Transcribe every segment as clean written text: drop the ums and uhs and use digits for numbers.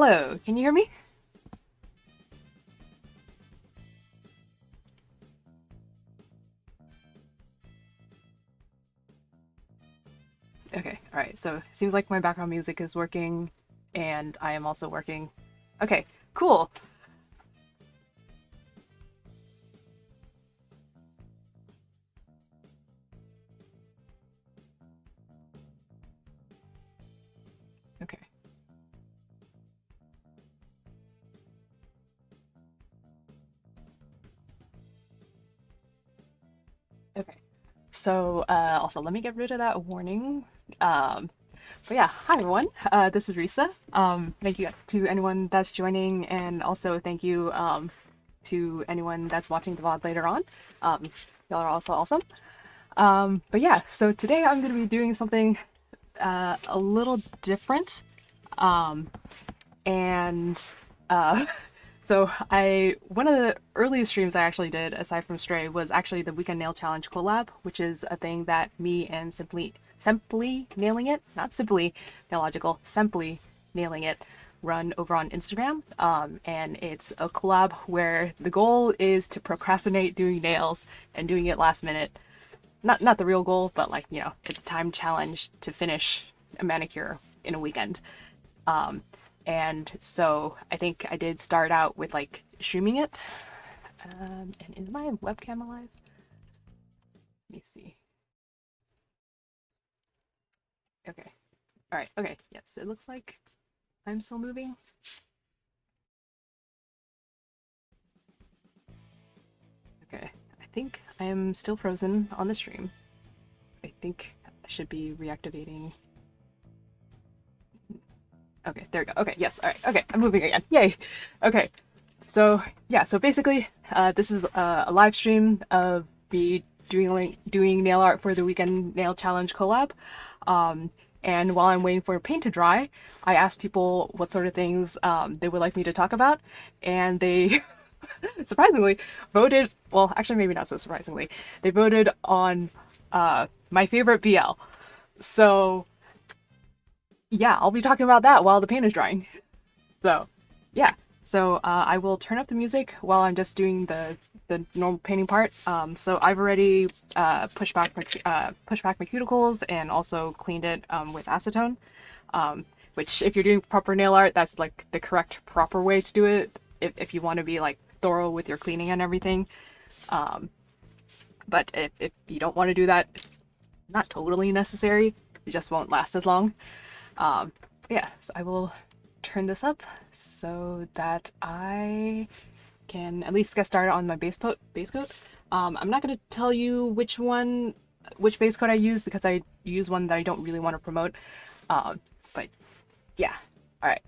Hello, can you hear me? Okay, alright, so it seems like my background music is working, and I am also working. Okay, cool. Okay. Okay. So, also, let me get rid of that warning. Um, but yeah, hi everyone. This is Resa. Thank you to anyone that's joining, and also thank you to anyone that's watching the VOD later on. Y'all are also awesome. But yeah, so today I'm going to be doing something a little different. And so one of the earliest streams I actually did, aside from Stray, was actually the Weekend Nail Challenge collab, which is a thing that me and Simply Nailing It, not Simply Nailogical, Simply Nailing It, run over on Instagram. And it's a collab where the goal is to procrastinate doing nails and doing it last minute. Not the real goal, but like, it's a time challenge to finish a manicure in a weekend. Um, and so I think I did start out with like streaming it. And is my webcam alive? Let me see. Okay. All right. Okay. Yes, it looks like I'm still moving. Okay. I think I am still frozen on the stream. I think I should be reactivating. Okay, there we go. Okay, yes. All right. Okay, I'm moving again. Yay. Okay. So yeah, so basically, this is a live stream of me doing nail art for the Weekend Nail Challenge collab. And while I'm waiting for paint to dry, I asked people what sort of things they would like me to talk about, and they surprisingly voted. Well, actually, maybe not so surprisingly, they voted on my favorite BL. So yeah, I'll be talking about that while the paint is drying. So yeah. So I will turn up the music while I'm just doing the normal painting part. So I've already pushed back my cuticles and also cleaned it with acetone. Which, if you're doing proper nail art, that's like the correct proper way to do it. If you want to be like thorough with your cleaning and everything. But if you don't want to do that, it's not totally necessary. It just won't last as long. Yeah, so I will turn this up so that I can at least get started on my base coat. I'm not going to tell you which base coat I use because I use one that I don't really want to promote. But yeah, all right.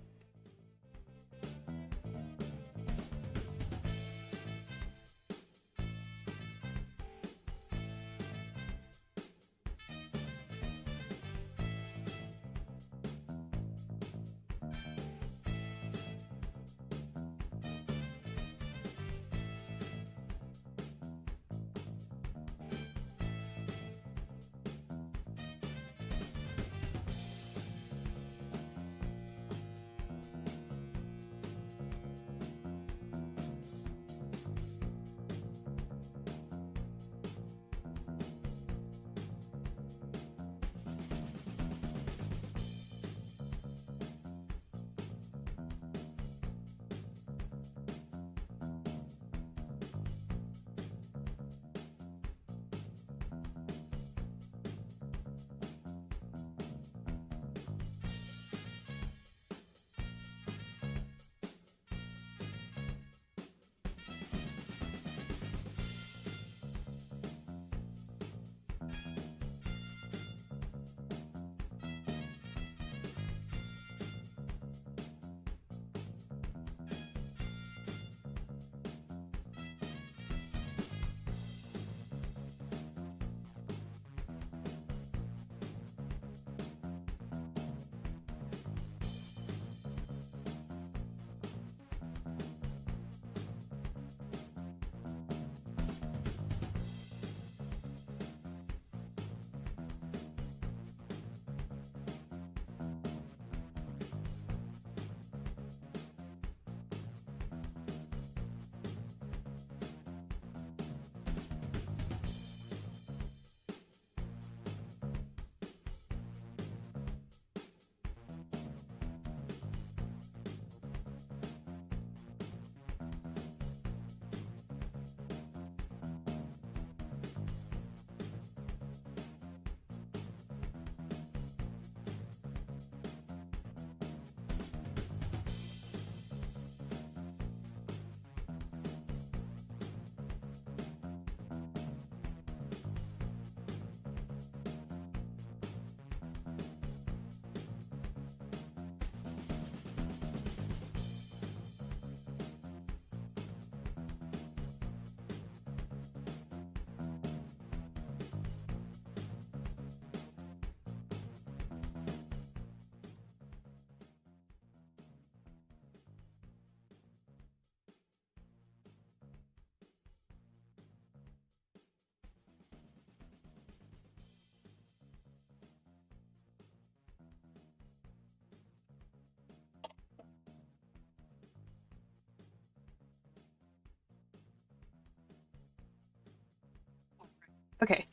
Okay,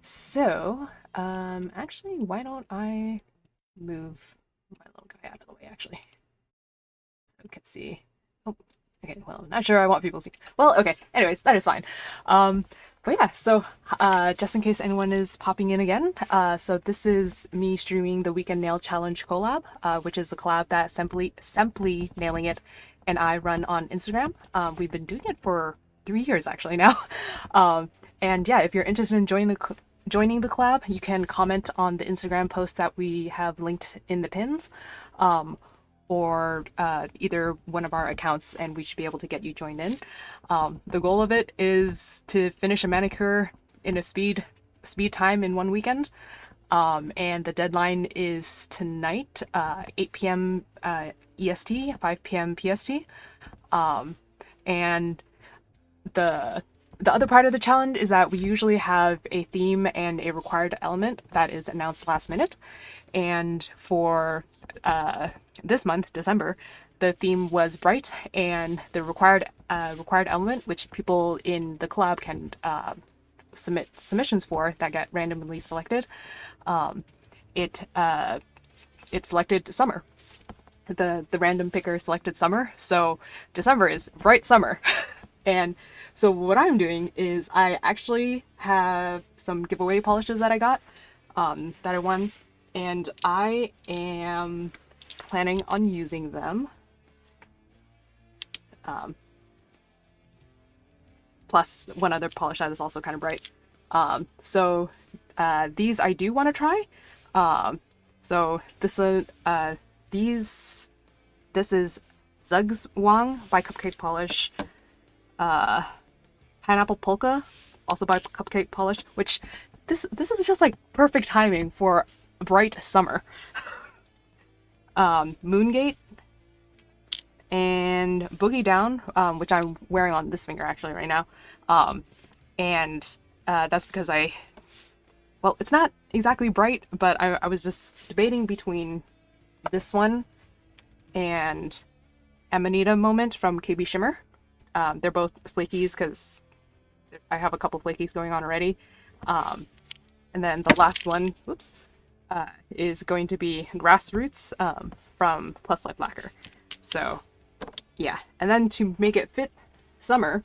so actually, why don't I move my little guy out of the way, actually, so we can see. Oh, okay, well, I'm not sure I want people to see. Well, okay, anyways, that is fine. But yeah, so just in case anyone is popping in again, so this is me streaming the Weekend Nail Challenge collab, which is a collab that Simply Nailing It and I run on Instagram. We've been doing it for 3 years actually now. And yeah, if you're interested in joining the collab, you can comment on the Instagram post that we have linked in the pins. Or either one of our accounts, and we should be able to get you joined in. The goal of it is to finish a manicure in a speed time in one weekend, and the deadline is tonight, 8 p.m. EST, 5 p.m. PST. And the other part of the challenge is that we usually have a theme and a required element that is announced last minute. And for this month, December, the theme was bright, and the required element, which people in the collab can submit submissions for that get randomly selected, it selected summer. The random picker selected summer, so December is bright summer. And so what I'm doing is I actually have some giveaway polishes that I got, that I won, and I am planning on using them. Plus one other polish that is also kind of bright. So these I do want to try. So this is Zug's Wang by Cupcake Polish. Pineapple Polka, also by Cupcake Polish, which this is just like perfect timing for bright summer. Moongate and Boogie Down, which I'm wearing on this finger actually right now. And that's because well, it's not exactly bright, but I was just debating between this one and Amanita Moment from KB Shimmer. They're both flakies because I have a couple flakies going on already. And then the last one, whoops, is going to be Grassroots from Plus Life Lacquer. So yeah, and then to make it fit summer,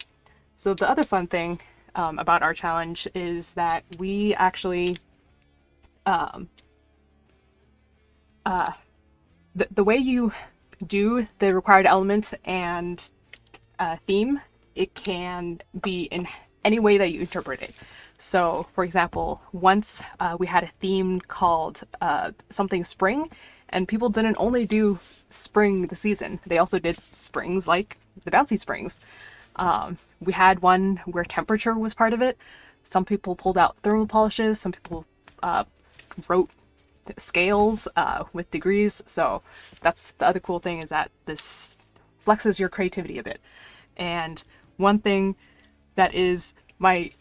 so the other fun thing about our challenge is that we actually the way you do the required element and theme, it can be in any way that you interpret it. So for example, once we had a theme called something spring, and people didn't only do spring the season, they also did springs like the bouncy springs. We had one where temperature was part of it. Some people pulled out thermal polishes, some people wrote scales with degrees. So that's the other cool thing, is that this flexes your creativity a bit. And one thing that is my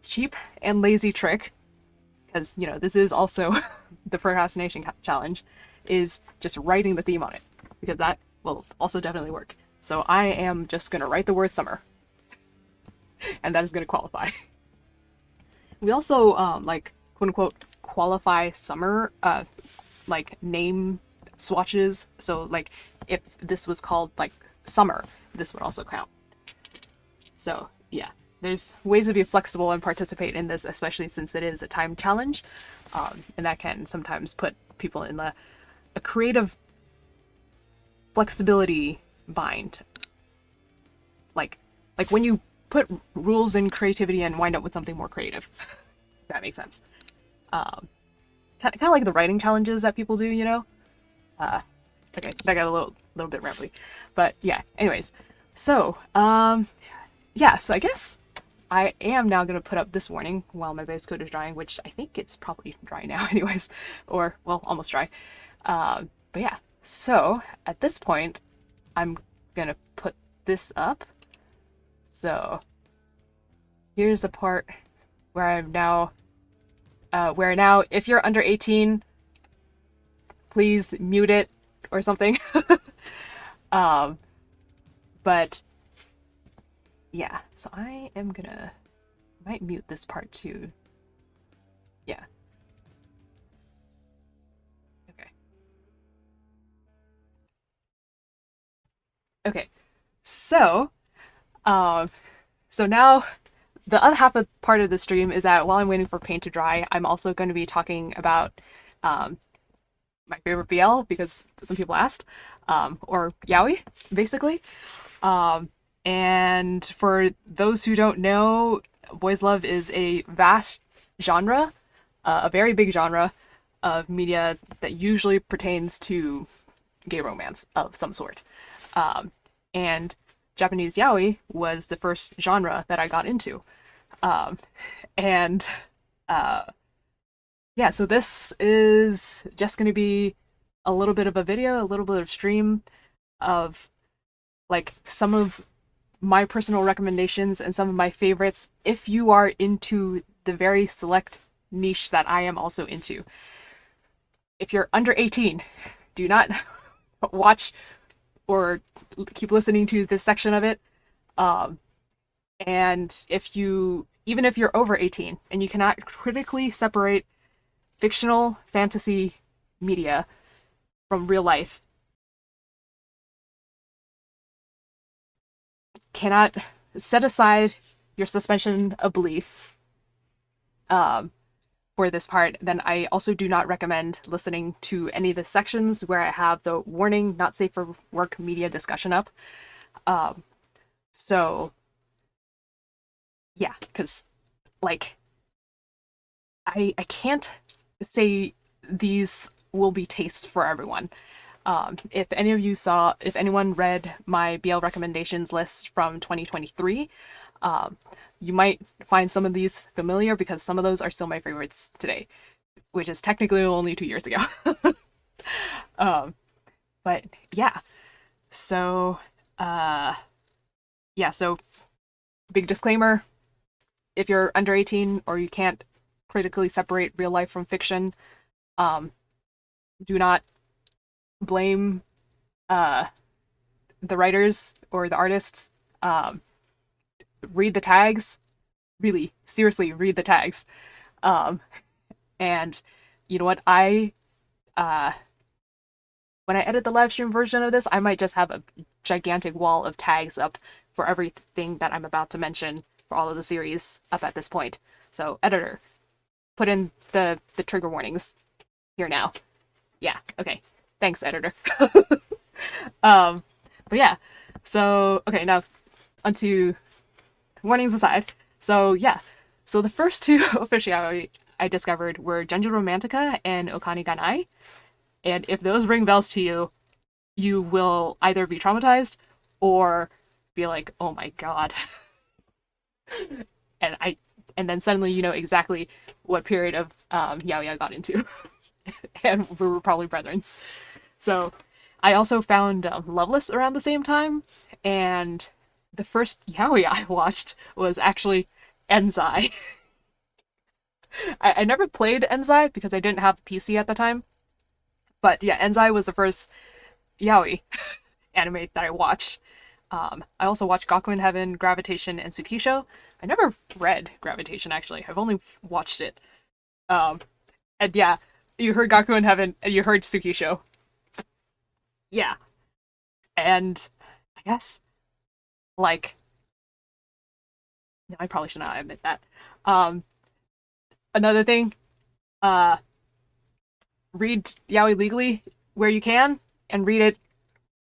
cheap and lazy trick, because you know this is also the procrastination challenge, is just writing the theme on it, because that will also definitely work. So I am just gonna write the word summer, and that is gonna qualify. We also like quote unquote qualify summer like name swatches. So like if this was called like summer, this would also count. So yeah, there's ways to be flexible and participate in this, especially since it is a time challenge, and that can sometimes put people in a creative flexibility bind. Like when you put rules in creativity and wind up with something more creative. If that makes sense. Kind of like the writing challenges that people do, you know? Okay, that got a little bit rambly. But yeah, anyways. So, yeah, so I guess I am now going to put up this warning while my base coat is drying, which I think it's probably dry now anyways. Or, well, almost dry. But yeah, so at this point, I'm going to put this up. So here's the part where I'm now, if you're under 18, please mute it or something. But yeah, so I am gonna I might mute this part too. Yeah. Okay. Okay. So, so now the other half of part of the stream is that while I'm waiting for paint to dry, I'm also going to be talking about um, my favorite BL because some people asked, or yaoi, basically. Um, and for those who don't know, boys love is a vast genre, a very big genre of media that usually pertains to gay romance of some sort. Um, and Japanese yaoi was the first genre that I got into. Um, and yeah, so this is just going to be a little bit of a video, a little bit of stream of like some of my personal recommendations and some of my favorites if you are into the very select niche that I am also into. If you're under 18, do not watch or keep listening to this section of it. And even if you're over 18 and you cannot critically separate fictional fantasy media from real life, cannot set aside your suspension of belief for this part, then I also do not recommend listening to any of the sections where I have the warning not safe for work media discussion up. So yeah, because like I can't say these will be taste for everyone. If anyone read my BL recommendations list from 2023, you might find some of these familiar because some of those are still my favorites today, which is technically only 2 years ago. But yeah, so so big disclaimer, if you're under 18 or you can't critically separate real life from fiction, do not blame the writers or the artists. Read the tags. Really, seriously, read the tags. And you know what? When I edit the live stream version of this, I might just have a gigantic wall of tags up for everything that I'm about to mention for all of the series up at this point. So, editor, put in the trigger warnings here now. Yeah, okay. Thanks, editor. But yeah, so, okay, now onto warnings aside. So, yeah. So the first two official I discovered were Genja Romantica and Okani Ganai. And if those ring bells to you, you will either be traumatized or be like, oh my god. and then suddenly you know exactly what period of yaoi I got into. And we were probably brethren. So I also found Loveless around the same time, and the first yaoi I watched was actually Enzai. I never played Enzai because I didn't have a PC at the time. But yeah, Enzai was the first yaoi anime that I watched. I also watched Gaku in Heaven, Gravitation, and Tsukisho. I never read Gravitation, actually. I've only watched it. And yeah, you heard Gaku in Heaven, and you heard Tsukisho. Yeah. And I guess, like, no, I probably should not admit that. Another thing, read yaoi legally where you can, and read it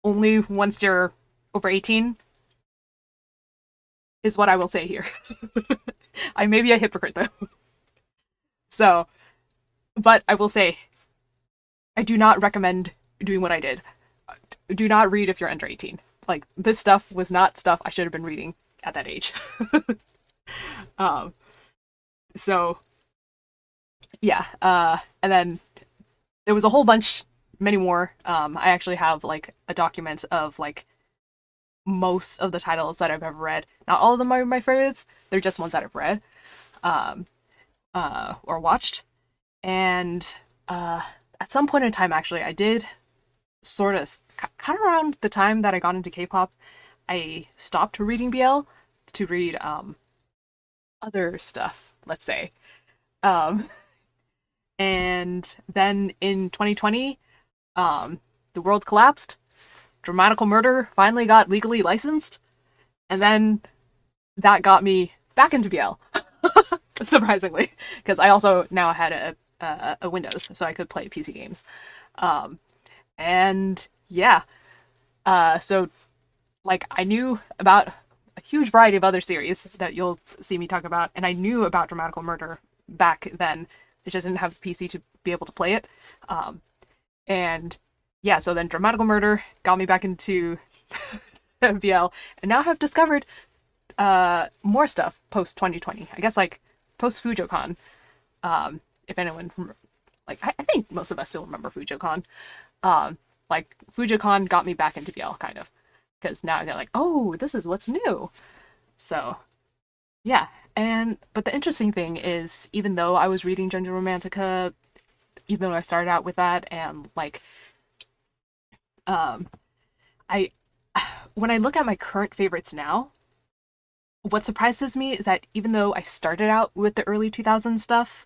only once you're over 18, is what I will say here. I may be a hypocrite, though. So, but I will say, I do not recommend doing what I did. Do not read if you're under 18. Like, this stuff was not stuff I should have been reading at that age. So, yeah. And then there was a whole bunch, many more. I actually have, like, a document of, like, most of the titles that I've ever read. Not all of them are my favorites. They're just ones that I've read or watched. And at some point in time, actually, I did sort of kind of around the time that I got into K-pop, I stopped reading BL to read other stuff, let's say. Um, and then in 2020, the world collapsed. Dramatical Murder finally got legally licensed, and then that got me back into BL, surprisingly, because I also now had a Windows, so I could play PC games. Um, and yeah, so like I knew about a huge variety of other series that you'll see me talk about, and I knew about Dramatical Murder back then. I just didn't have a PC to be able to play it. And yeah, so then Dramatical Murder got me back into BL, and now I've discovered more stuff post 2020. I guess like post FujoCon. If anyone like, I think most of us still remember FujoCon. Like FujoCon got me back into BL kind of, because now I got like, oh, this is what's new. So yeah, and but the interesting thing is, even though I was reading Gender Romantica, even though I started out with that, and like, um, I when I look at my current favorites now, what surprises me is that even though I started out with the early 2000s stuff,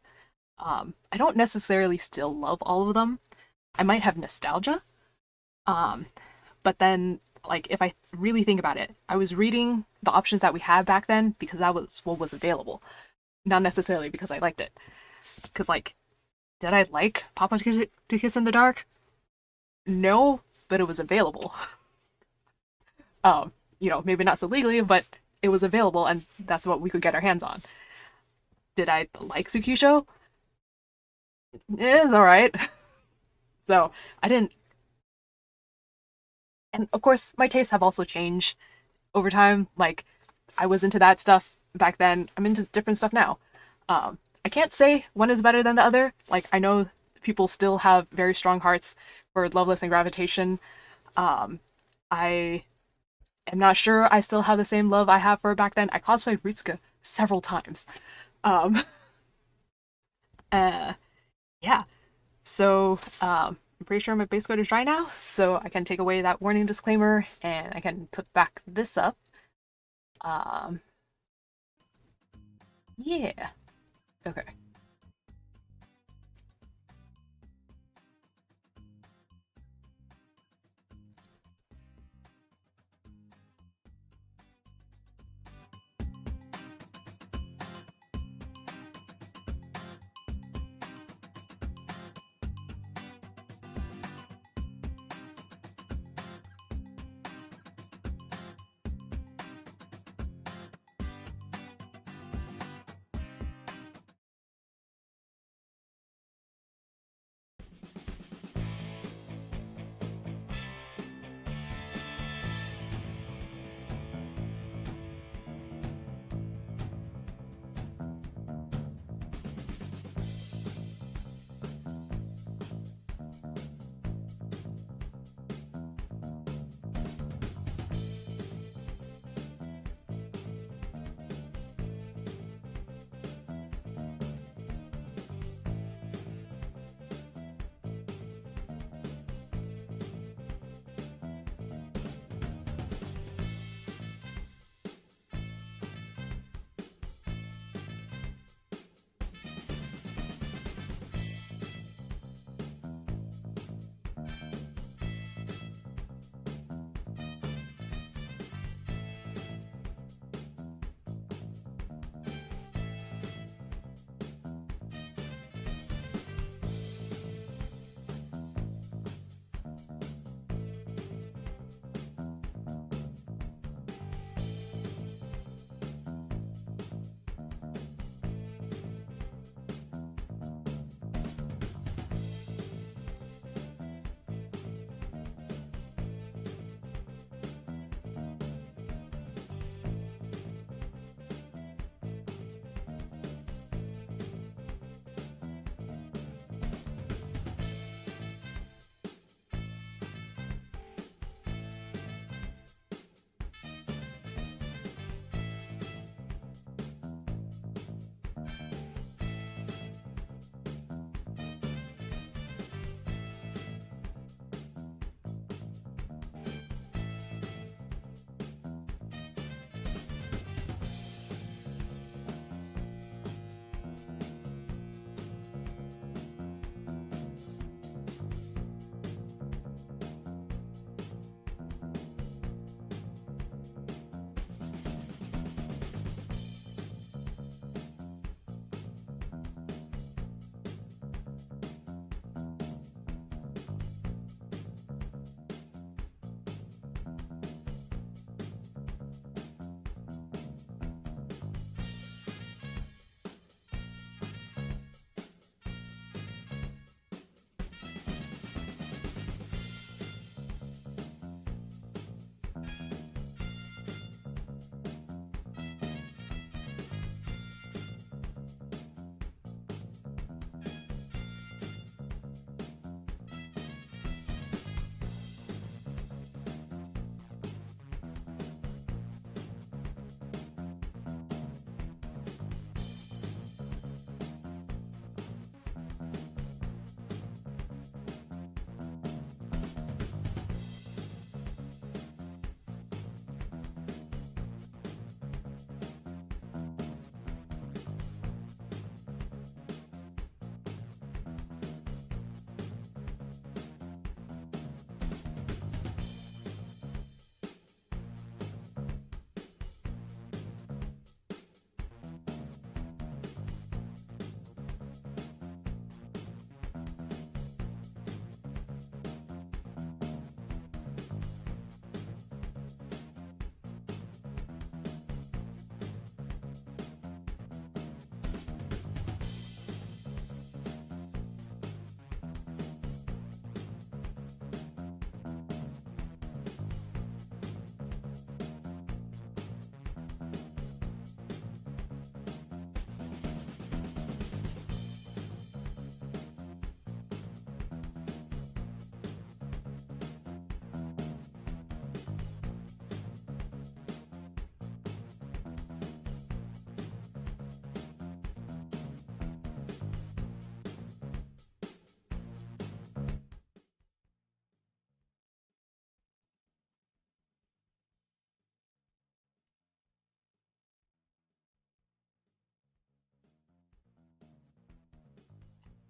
I don't necessarily still love all of them. I might have nostalgia, um, but then like if I really think about it, I was reading the options that we had back then because that was what was available, not necessarily because I liked it. Because like, did I like Papa to Kiss in the Dark? No, but it was available. Maybe not so legally, but it was available, and that's what we could get our hands on. Did I like Tsukisho? It was alright. So I didn't, and of course my tastes have also changed over time. Like I was into that stuff back then. I'm into different stuff now. I can't say one is better than the other. Like I know people still have very strong hearts for Loveless and Gravitation. I am not sure I still have the same love I have for back then. I cosplayed Ritsuka several times. Um, uh, yeah. So I'm pretty sure my base code is dry now, so I can take away that warning disclaimer and I can put back this up. Um, yeah. Okay.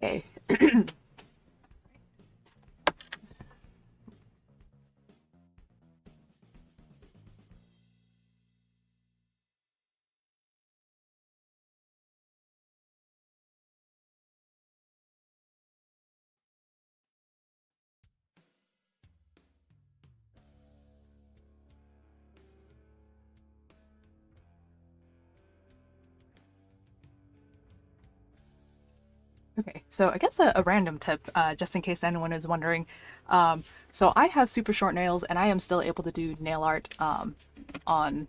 Okay. Okay, so I guess a random tip, just in case anyone is wondering. So I have super short nails, and I am still able to do nail art on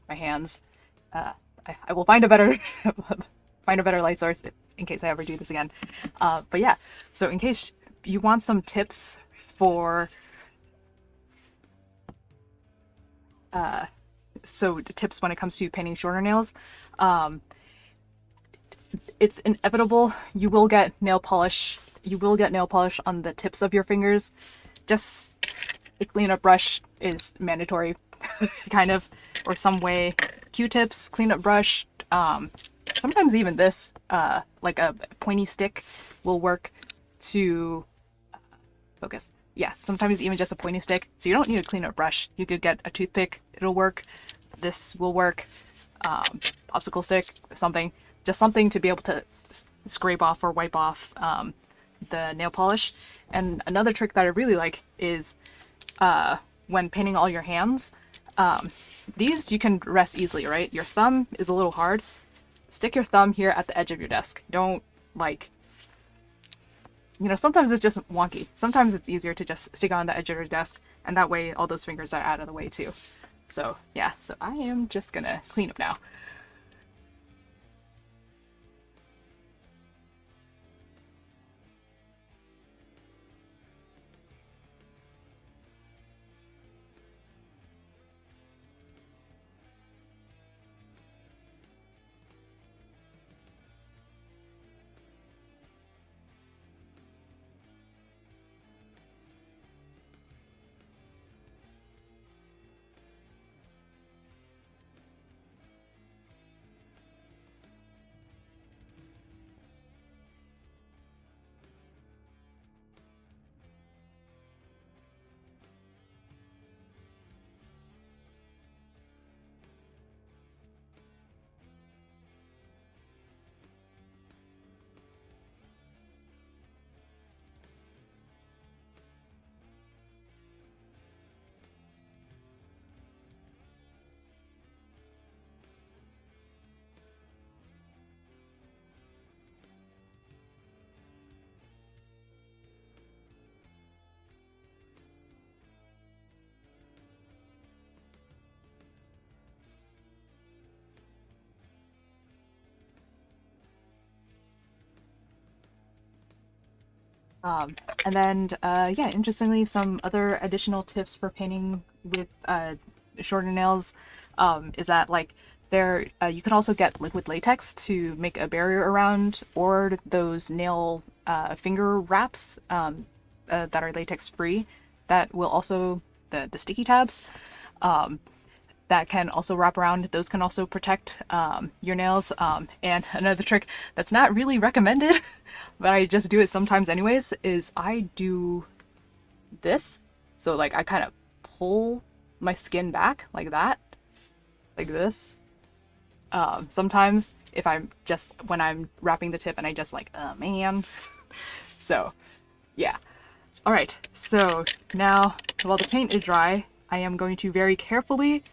my hands. Uh, I will find a better find a better light source in case I ever do this again. But yeah, so in case you want some tips for tips when it comes to painting shorter nails, um, it's inevitable you will get nail polish. You will get nail polish on the tips of your fingers. Just a cleanup brush is mandatory, kind of, or some way. Q-tips, cleanup brush, sometimes even this, like a pointy stick, will work to focus. Yeah, sometimes even just a pointy stick. So you don't need a cleanup brush. You could get a toothpick, it'll work. This will work. Popsicle stick, something. Just something to be able to scrape off or wipe off the nail polish. And another trick that I really like is when painting all your hands, these you can rest easily, right? Your thumb is a little hard. Stick your thumb here at the edge of your desk. Don't like, sometimes it's just wonky. Sometimes it's easier to just stick on the edge of your desk, and that way all those fingers are out of the way too. So yeah, so I am just gonna clean up now. Um, and then, yeah, interestingly, some other additional tips for painting with shorter nails is that, like, you can also get liquid latex to make a barrier around, or those nail finger wraps that are latex free. That will also the sticky tabs. That can also wrap around. Those can also protect your nails. And another trick that's not really recommended, but I just do it sometimes anyways, is I do this. So like I kind of pull my skin back like that, like this. Sometimes if I'm just when I'm wrapping the tip and I just like, oh man. So yeah. All right. So now while the paint is dry, I am going to very carefully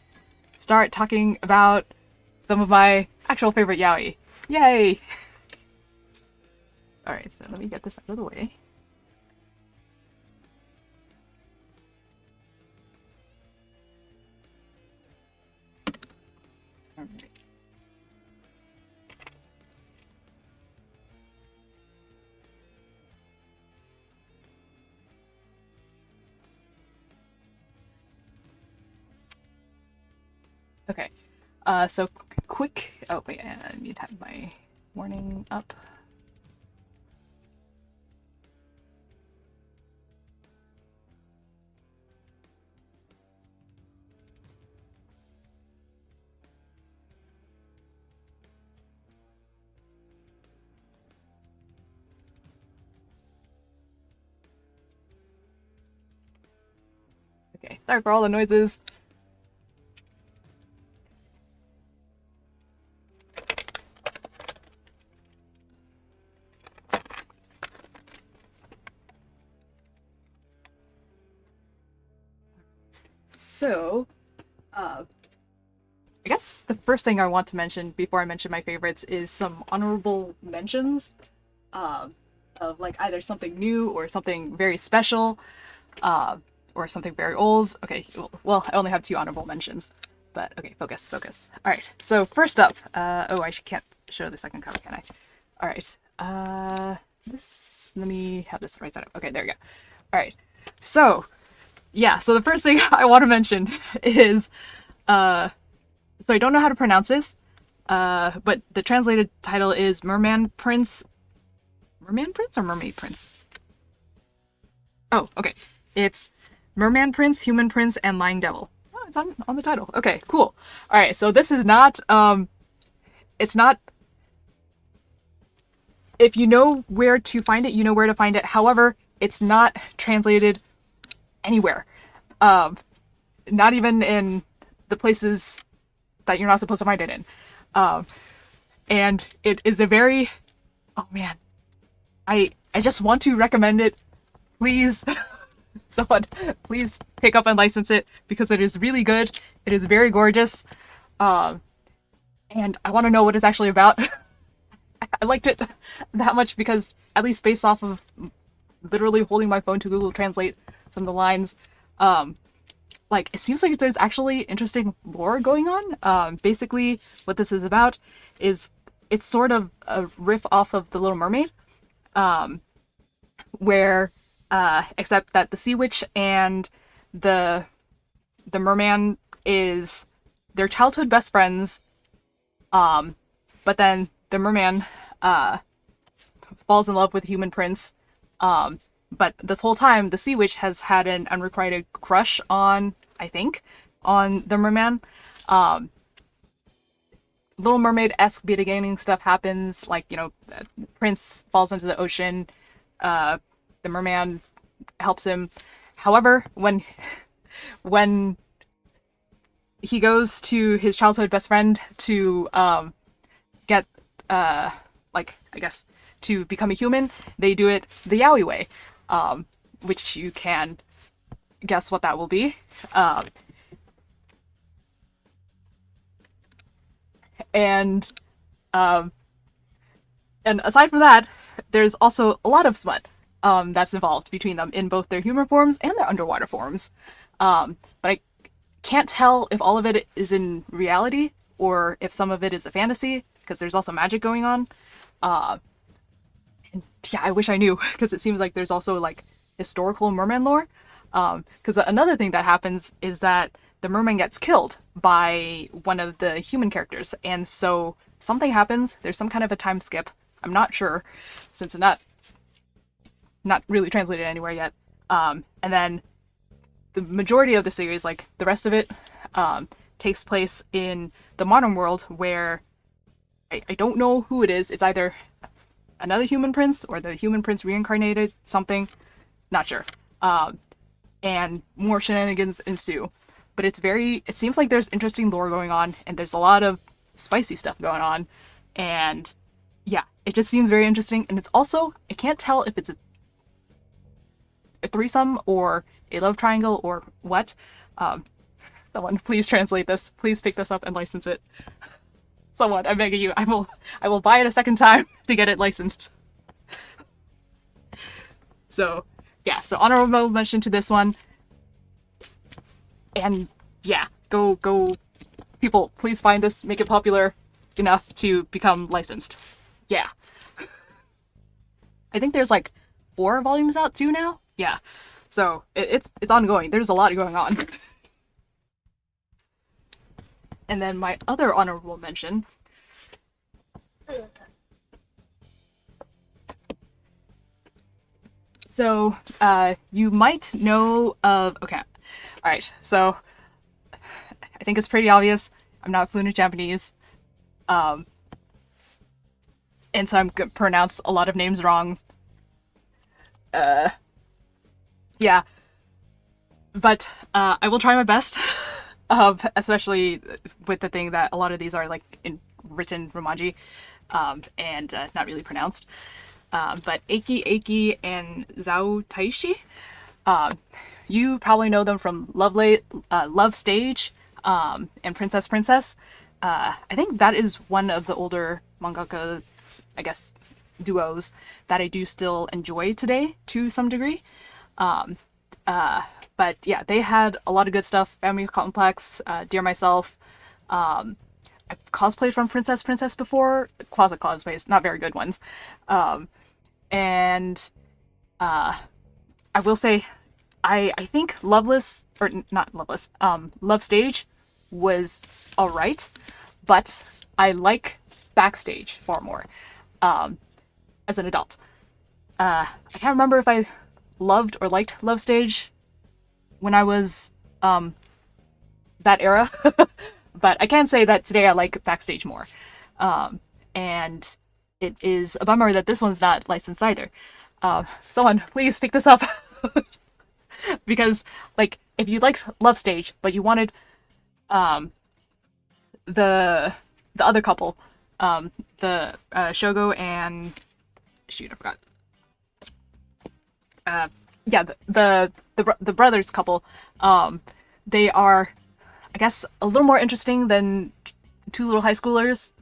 start talking about some of my actual favorite yaoi. Yay! Alright, so let me get this out of the way. Alright. Okay, so quick. Oh, wait, I need to have my warning up. Okay, sorry for all the noises. So, I guess the first thing I want to mention before I mention my favorites is some honorable mentions of like either something new or something very special or something very old. Okay, well, I only have 2 honorable mentions, but okay, focus. All right, so first up, oh, I can't show the second cover, can I? All right, let me have this right side up. Okay, there we go. All right, so yeah, so the first thing I want to mention is, so I don't know how to pronounce this, but the translated title is Merman Prince or Mermaid Prince? Oh, okay. It's Merman Prince, Human Prince, and Lying Devil. Oh, it's on the title. Okay, cool. All right, so this is not, it's not, if you know where to find it, you know where to find it. However, it's not translated anywhere. Not even in the places that you're not supposed to find it in. And it is a very, oh man, I just want to recommend it. Please, someone, please pick up and license it because it is really good. It is very gorgeous. And I want to know what it's actually about. I liked it that much because, at least based off of literally holding my phone to Google Translate some of the lines, like, it seems like there's actually interesting lore going on. Basically, what this is about is it's sort of a riff off of The Little Mermaid, where, except that the Sea Witch and the Merman is their childhood best friends, but then the Merman, falls in love with Human Prince, but this whole time, the Sea Witch has had an unrequited crush on, I think, on the Merman. Little Mermaid-esque beginning stuff happens, like, you know, Prince falls into the ocean, the Merman helps him. However, when he goes to his childhood best friend to get, like, I guess, to become a human, they do it the yaoi way, which you can guess what that will be. And aside from that, there's also a lot of smut that's involved between them in both their human forms and their underwater forms. But I can't tell if all of it is in reality or if some of it is a fantasy, because there's also magic going on. And yeah, I wish I knew, because it seems like there's also like historical merman lore. Because another thing that happens is that the merman gets killed by one of the human characters, and so something happens. There's some kind of a time skip. I'm not sure, since it's not really translated anywhere yet. And then the majority of the series, like the rest of it, takes place in the modern world, where I don't know who it is. It's either another human prince or the human prince reincarnated, something, not sure. And more shenanigans ensue. But it seems like there's interesting lore going on, and there's a lot of spicy stuff going on. And yeah, it just seems very interesting. And it's also, I can't tell if it's a threesome or a love triangle or what. Someone, please translate this. Please pick this up and license it. Someone, I'm begging you. I will buy it a second time to get it licensed. So yeah, so honorable mention to this one. And yeah, go people, please find this, make it popular enough to become licensed. Yeah. I think there's like 4 volumes out too now. Yeah. So it's ongoing. There's a lot going on. And then my other honorable mention, so you might know of, okay, all right, so I think it's pretty obvious I'm not fluent in Japanese, and so I'm gonna pronounce a lot of names wrong. Yeah, but I will try my best, especially with the thing that a lot of these are like in written Romanji, and not really pronounced. But Aki Aki and Zhao Taishi, you probably know them from Love Stage, and Princess Princess. I think that is one of the older mangaka, I guess, duos that I do still enjoy today to some degree. But yeah, they had a lot of good stuff. Family Complex, Dear Myself. I've cosplayed from Princess Princess before. Closet cosplays, not very good ones. And I will say, I think Loveless, or not Loveless, Love Stage was alright, but I like Backstage far more as an adult. I can't remember if I loved or liked Love Stage when I was that era, but I can say that today I like Backstage more. And it is a bummer that this one's not licensed either. Someone, please pick this up. Because, like, if you liked Love Stage, but you wanted the other couple, the Shogo and shoot, I forgot. Yeah, the brothers couple. They are, I guess, a little more interesting than two little high schoolers.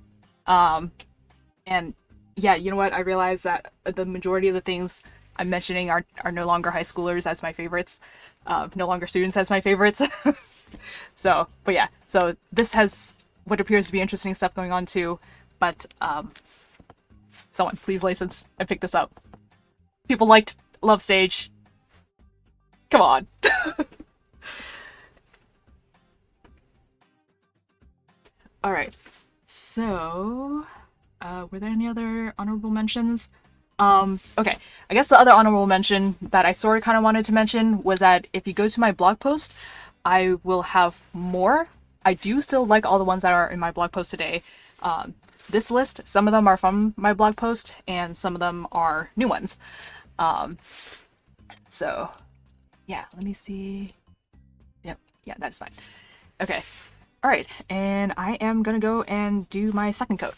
And yeah, you know what? I realize that the majority of the things I'm mentioning are no longer high schoolers as my favorites, no longer students as my favorites. So, but yeah, so this has what appears to be interesting stuff going on too. But someone, please license and pick this up. People liked Love Stage. Come on. All right. So, were there any other honorable mentions? Okay. I guess the other honorable mention that I sort of kind of wanted to mention was that if you go to my blog post, I will have more. I do still like all the ones that are in my blog post today. This list, some of them are from my blog post, and some of them are new ones. So, yeah, let me see. Yep, yeah, that's fine. Okay. All right, and I am gonna go and do my second coat.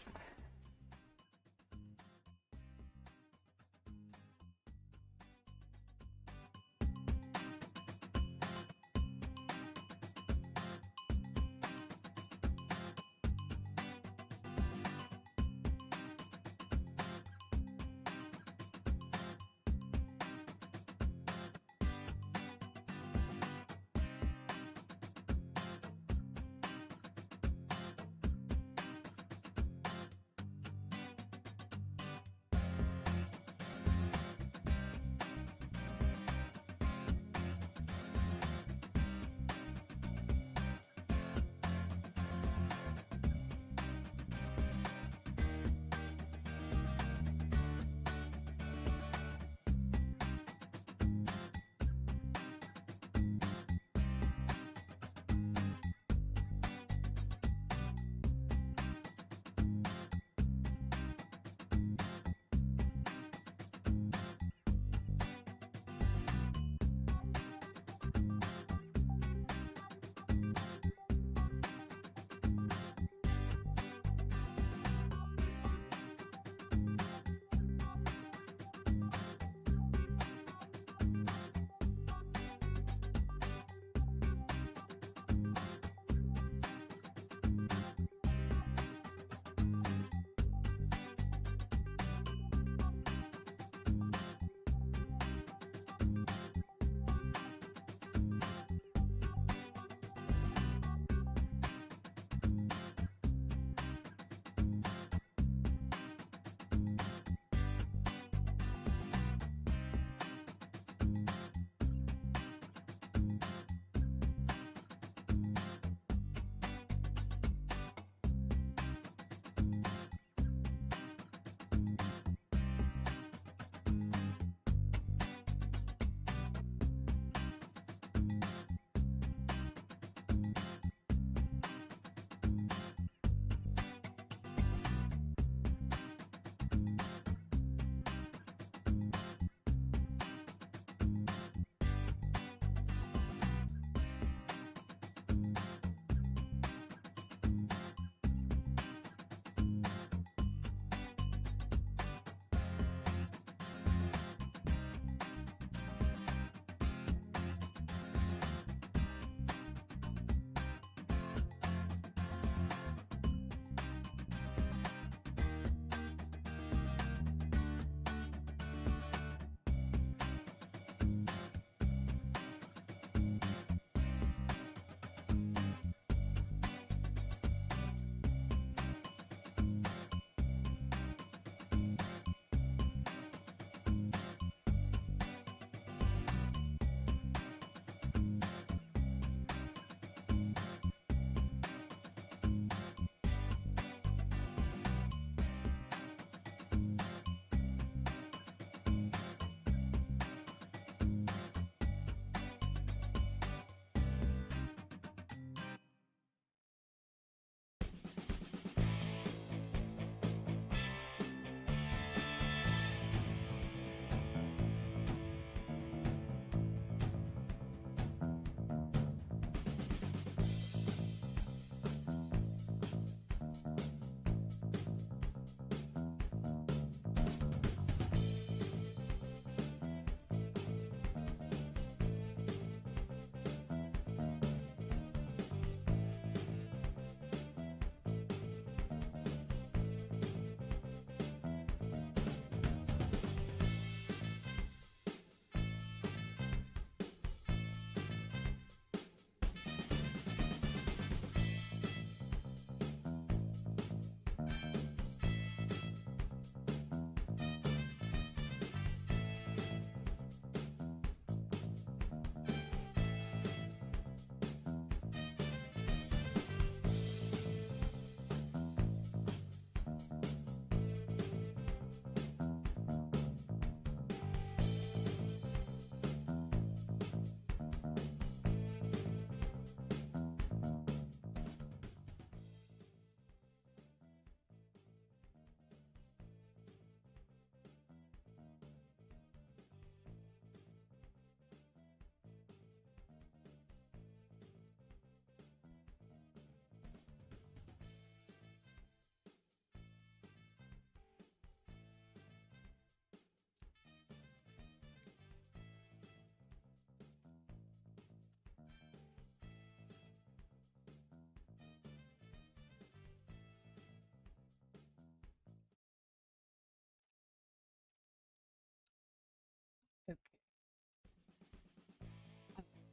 Okay.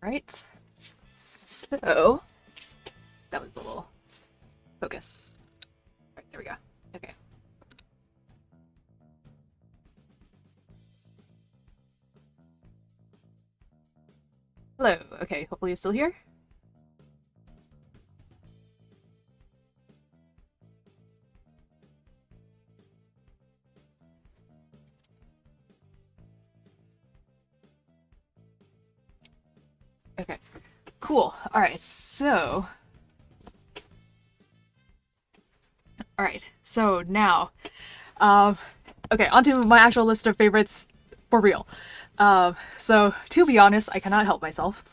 Right. So that was a little focus. Right, there we go. Okay. Hello. Okay, hopefully you're still here. Okay. Cool. All right. So now, um, okay, onto my actual list of favorites for real. So to be honest, I cannot help myself.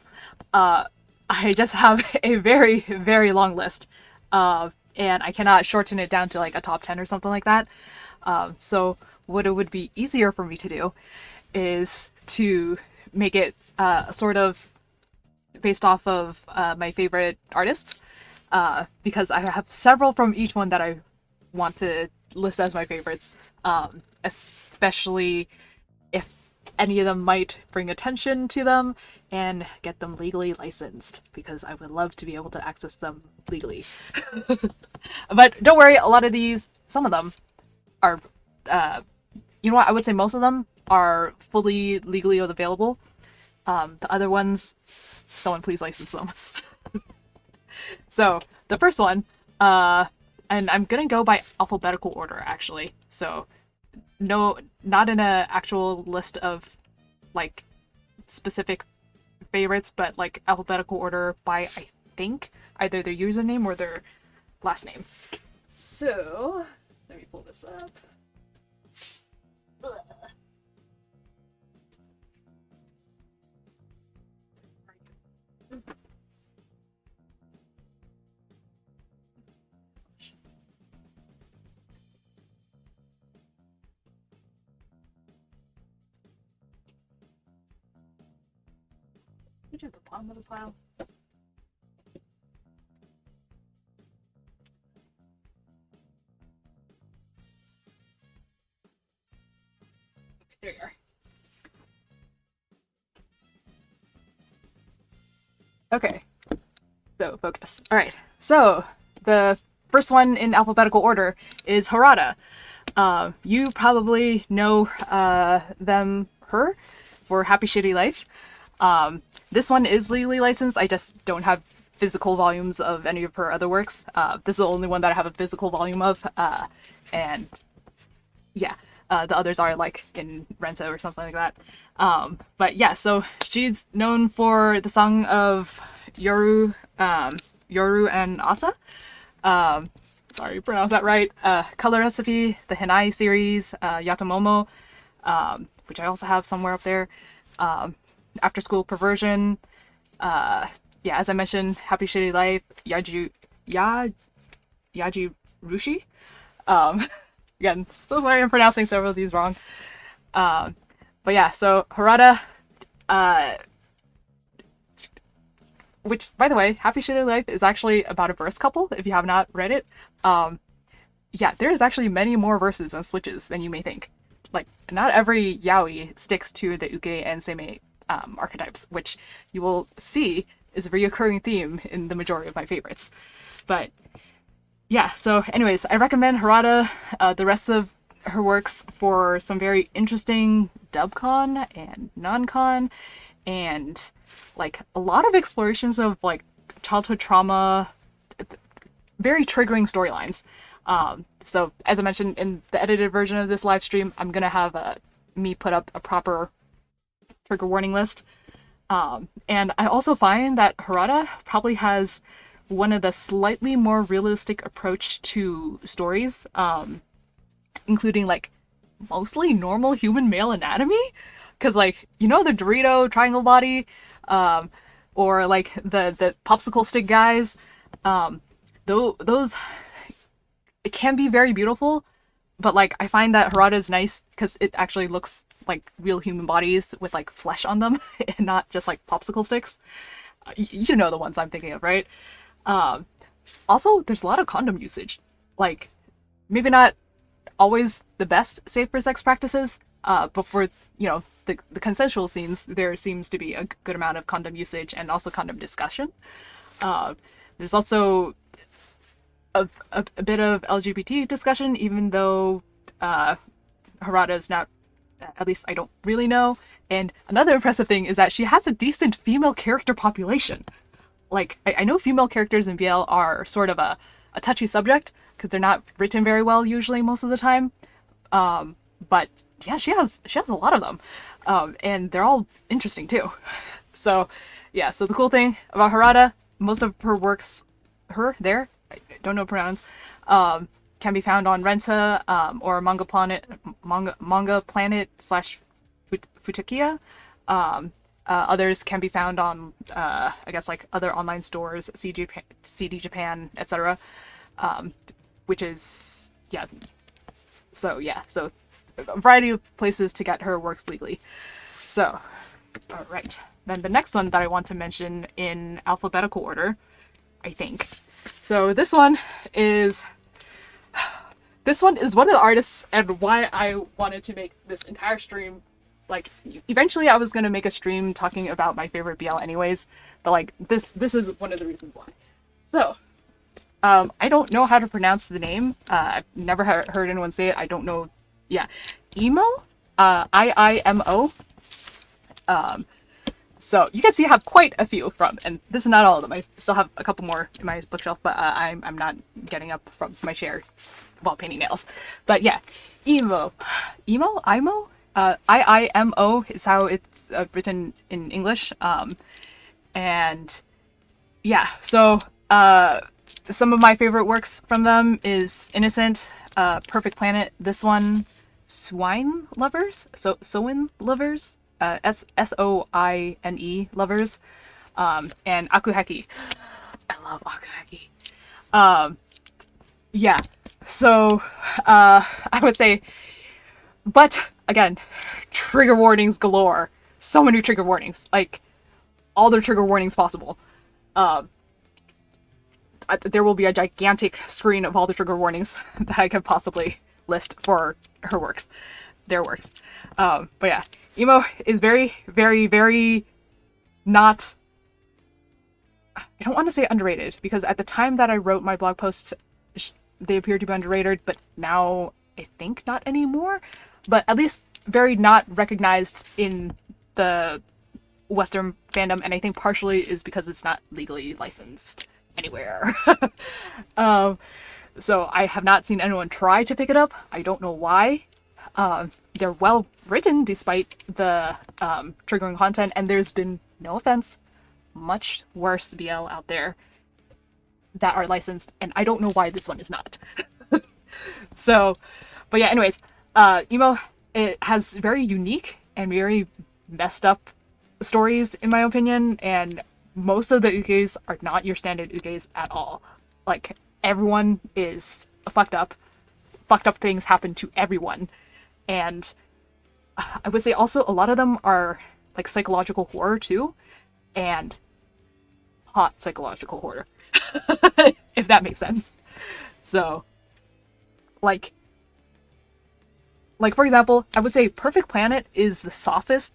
Uh, I just have a very, very long list, and I cannot shorten it down to like a top 10 or something like that. So what it would be easier for me to do is to make it sort of based off of my favorite artists, because I have several from each one that I want to list as my favorites, especially if any of them might bring attention to them and get them legally licensed, because I would love to be able to access them legally. But don't worry, a lot of these, some of them are, you know what, I would say most of them are fully legally available. The other ones, someone please license them. So the first one, and I'm gonna go by alphabetical order actually. So no, not in a actual list of like specific favorites, but like alphabetical order by, I think, either their username or their last name. So let me pull this up. Which is the bottom of the pile? There you are. Okay, so focus. All right, so the first one in alphabetical order is Harada. You probably know her for Happy Shitty Life. This one is legally licensed. I just don't have physical volumes of any of her other works. This is the only one that I have a physical volume of, and yeah, the others are like in Renta or something like that. But yeah, so she's known for the song of Yoru and Asa. Sorry, pronounce that right. Color Recipe, the Henai series, Yatamomo, which I also have somewhere up there. After School Perversion, yeah, as I mentioned, Happy Shitty Life, Yaji Rushi. Again, so sorry I'm pronouncing several of these wrong. But yeah, so Harada, which, by the way, Happy Shitty Life is actually about a verse couple, if you have not read it. Yeah, there's actually many more verses and switches than you may think. Like, not every yaoi sticks to the uke and seimei archetypes, which you will see is a reoccurring theme in the majority of my favorites. But yeah, so anyways, I recommend Harada, the rest of her works for some very interesting dubcon and non-con, and like a lot of explorations of like childhood trauma, very triggering storylines. So as I mentioned in the edited version of this live stream, I'm gonna have me put up a proper trigger warning list. And I also find that Harada probably has one of the slightly more realistic approach to stories, including like mostly normal human male anatomy. Cause like, you know, the Dorito triangle body, or like the popsicle stick guys, those, it can be very beautiful, but like I find that Harada is nice because it actually looks like real human bodies with like flesh on them and not just like popsicle sticks. You know the ones I'm thinking of, right? Also, there's a lot of condom usage. Like, maybe not always the best safe for sex practices. Before the consensual scenes, there seems to be a good amount of condom usage and also condom discussion. There's also a bit of LGBT discussion, even though Harada is not, at least I don't really know. And another impressive thing is that she has a decent female character population. Like, I know female characters in BL are sort of a touchy subject because they're not written very well usually most of the time. But yeah, she has a lot of them. And they're all interesting too. So yeah, so the cool thing about Harada, most of her works, I don't know pronouns, can be found on Renta, or Manga Planet / Futekia. Others can be found on, I guess, like other online stores, CD Japan, etc. Which is, yeah. So a variety of places to get her works legally. So, all right. Then the next one that I want to mention in alphabetical order, I think. So this one is one of the artists, and why I wanted to make this entire stream. Like, eventually I was going to make a stream talking about my favorite BL anyways, but like this is one of the reasons why. So, I don't know how to pronounce the name. I've never heard anyone say it. I don't know. Yeah. Imo? IIMO. So you can see I have quite a few from, and this is not all of them. I still have a couple more in my bookshelf, but I'm not getting up from my chair while painting nails. But yeah, Imo. IIMO is how it's written in English. And yeah, so some of my favorite works from them is Innocent, Perfect Planet, this one, Swine Lovers, Soin Lovers, SOINE Lovers, and Akuheki. I love Akuheki. Yeah, so I would say, but again, trigger warnings galore. So many trigger warnings, like all the trigger warnings possible. There will be a gigantic screen of all the trigger warnings that I could possibly list for her works, their works. But yeah, Imo is very, very, very not, I don't want to say underrated, because at the time that I wrote my blog posts, they appeared to be underrated, but now I think not anymore. But at least very not recognized in the Western fandom, and I think partially is because it's not legally licensed anywhere. So I have not seen anyone try to pick it up. I don't know why. They're well written despite the triggering content, and there's been, no offense, much worse BL out there that are licensed, and I don't know why this one is not. So, but yeah, anyways, Imo, it has very unique and very messed up stories, in my opinion, and most of the ukes are not your standard ukes at all. Like, everyone is fucked up. Fucked up things happen to everyone. And I would say also a lot of them are like psychological horror too. And hot psychological horror. If that makes sense. So, like for example, I would say Perfect Planet is the softest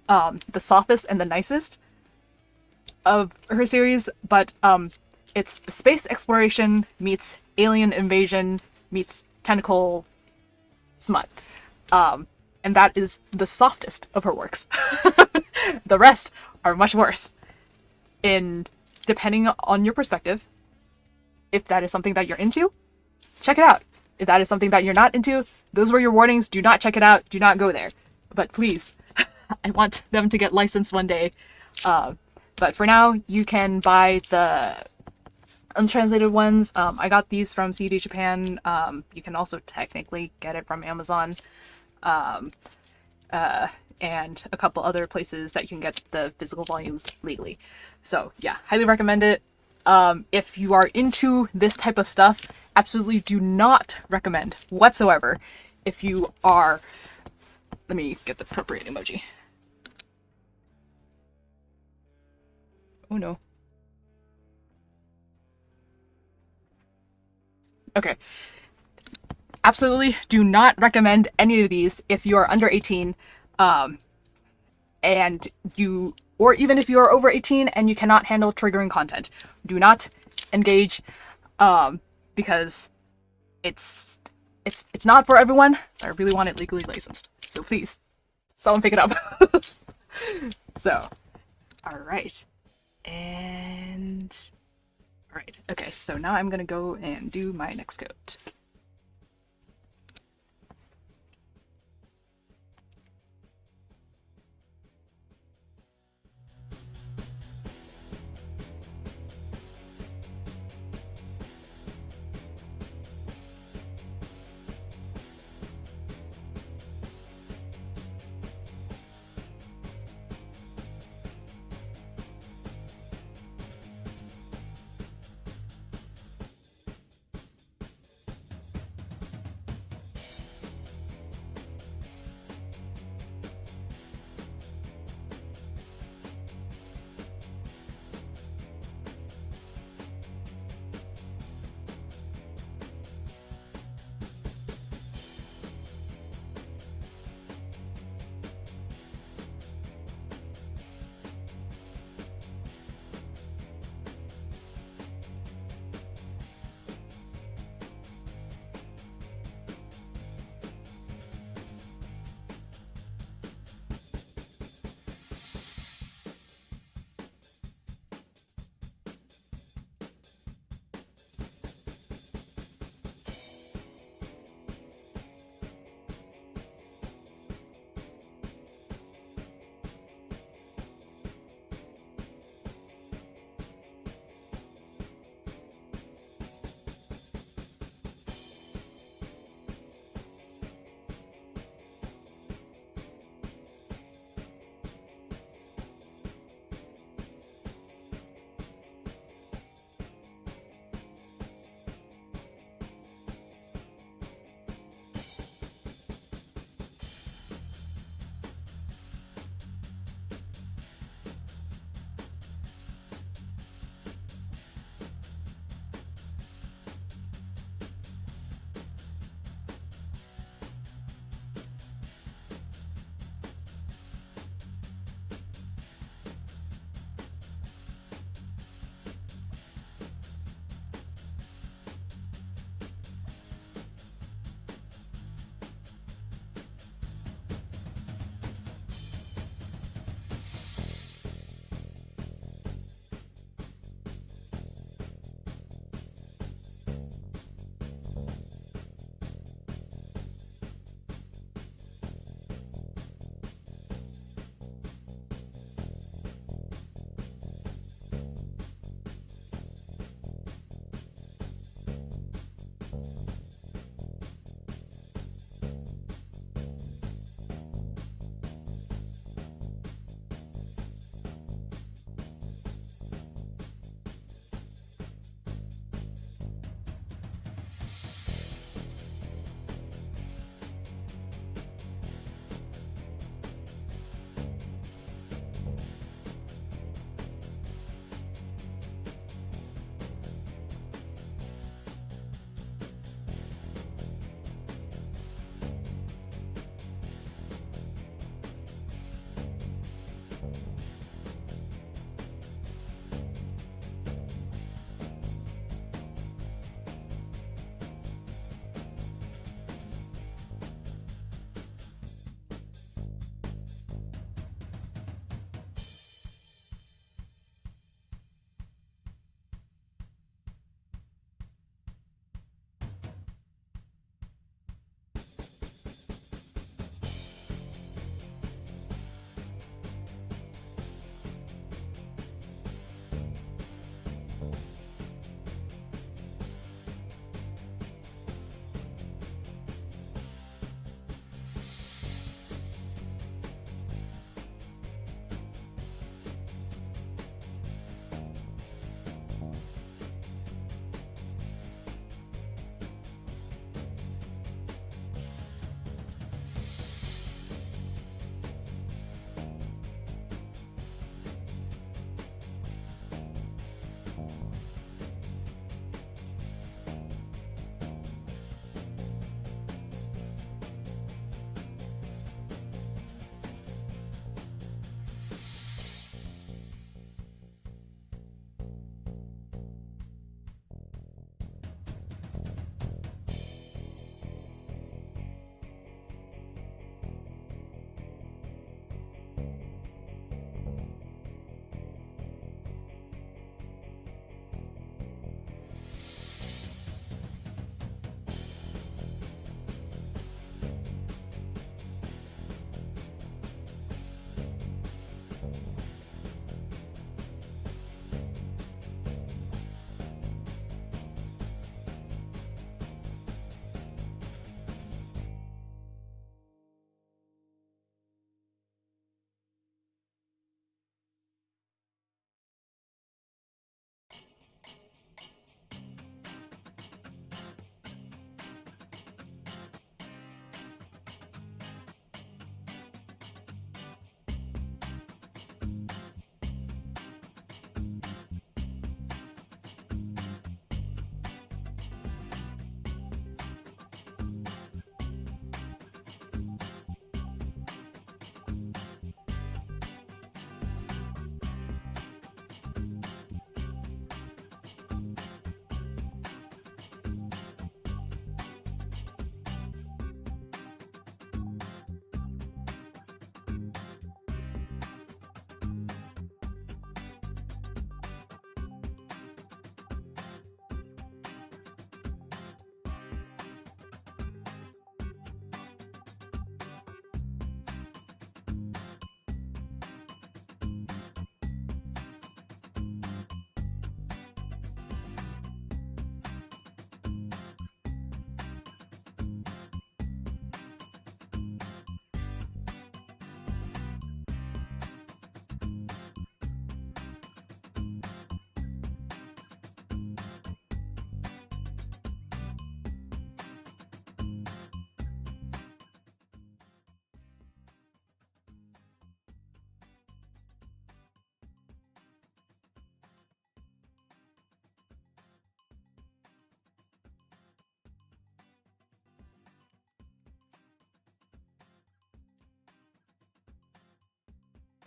and the nicest of her series, but it's space exploration meets alien invasion meets tentacle smut. And that is the softest of her works. The rest are much worse. Depending on your perspective, if that is something that you're into, check it out. If that is something that you're not into, those were your warnings. Do not check it out. Do not go there. But please, I want them to get licensed one day. But for now, you can buy the untranslated ones. I got these from CD Japan. You can also technically get it from Amazon. And a couple other places that you can get the physical volumes legally. So yeah, highly recommend it. If you are into this type of stuff, absolutely do not recommend whatsoever. If you are, let me get the appropriate emoji. Oh no. Okay. absolutely do not recommend any of these if you are under 18, and or even if you are over 18 and you cannot handle triggering content. Do not engage, because it's not for everyone. I really want it legally licensed. So please, someone pick it up. So, alright. Alright, okay, so now I'm gonna go and do my next coat.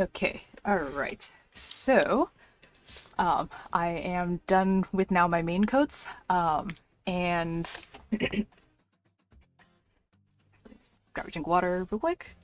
Okay, all right. So, I am done with now my main coats, and grab a drink of water real quick.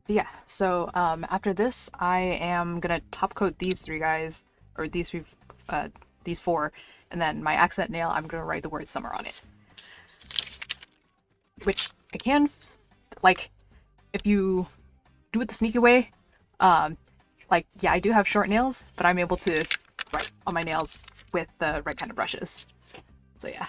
Yeah, so after this, I am gonna top coat these three guys, or uh, these four, and then my accent nail, I'm gonna write the word summer on it. Which I can, like, if you do it the sneaky way, like, yeah, I do have short nails, but I'm able to write on my nails with the right kind of brushes. So yeah.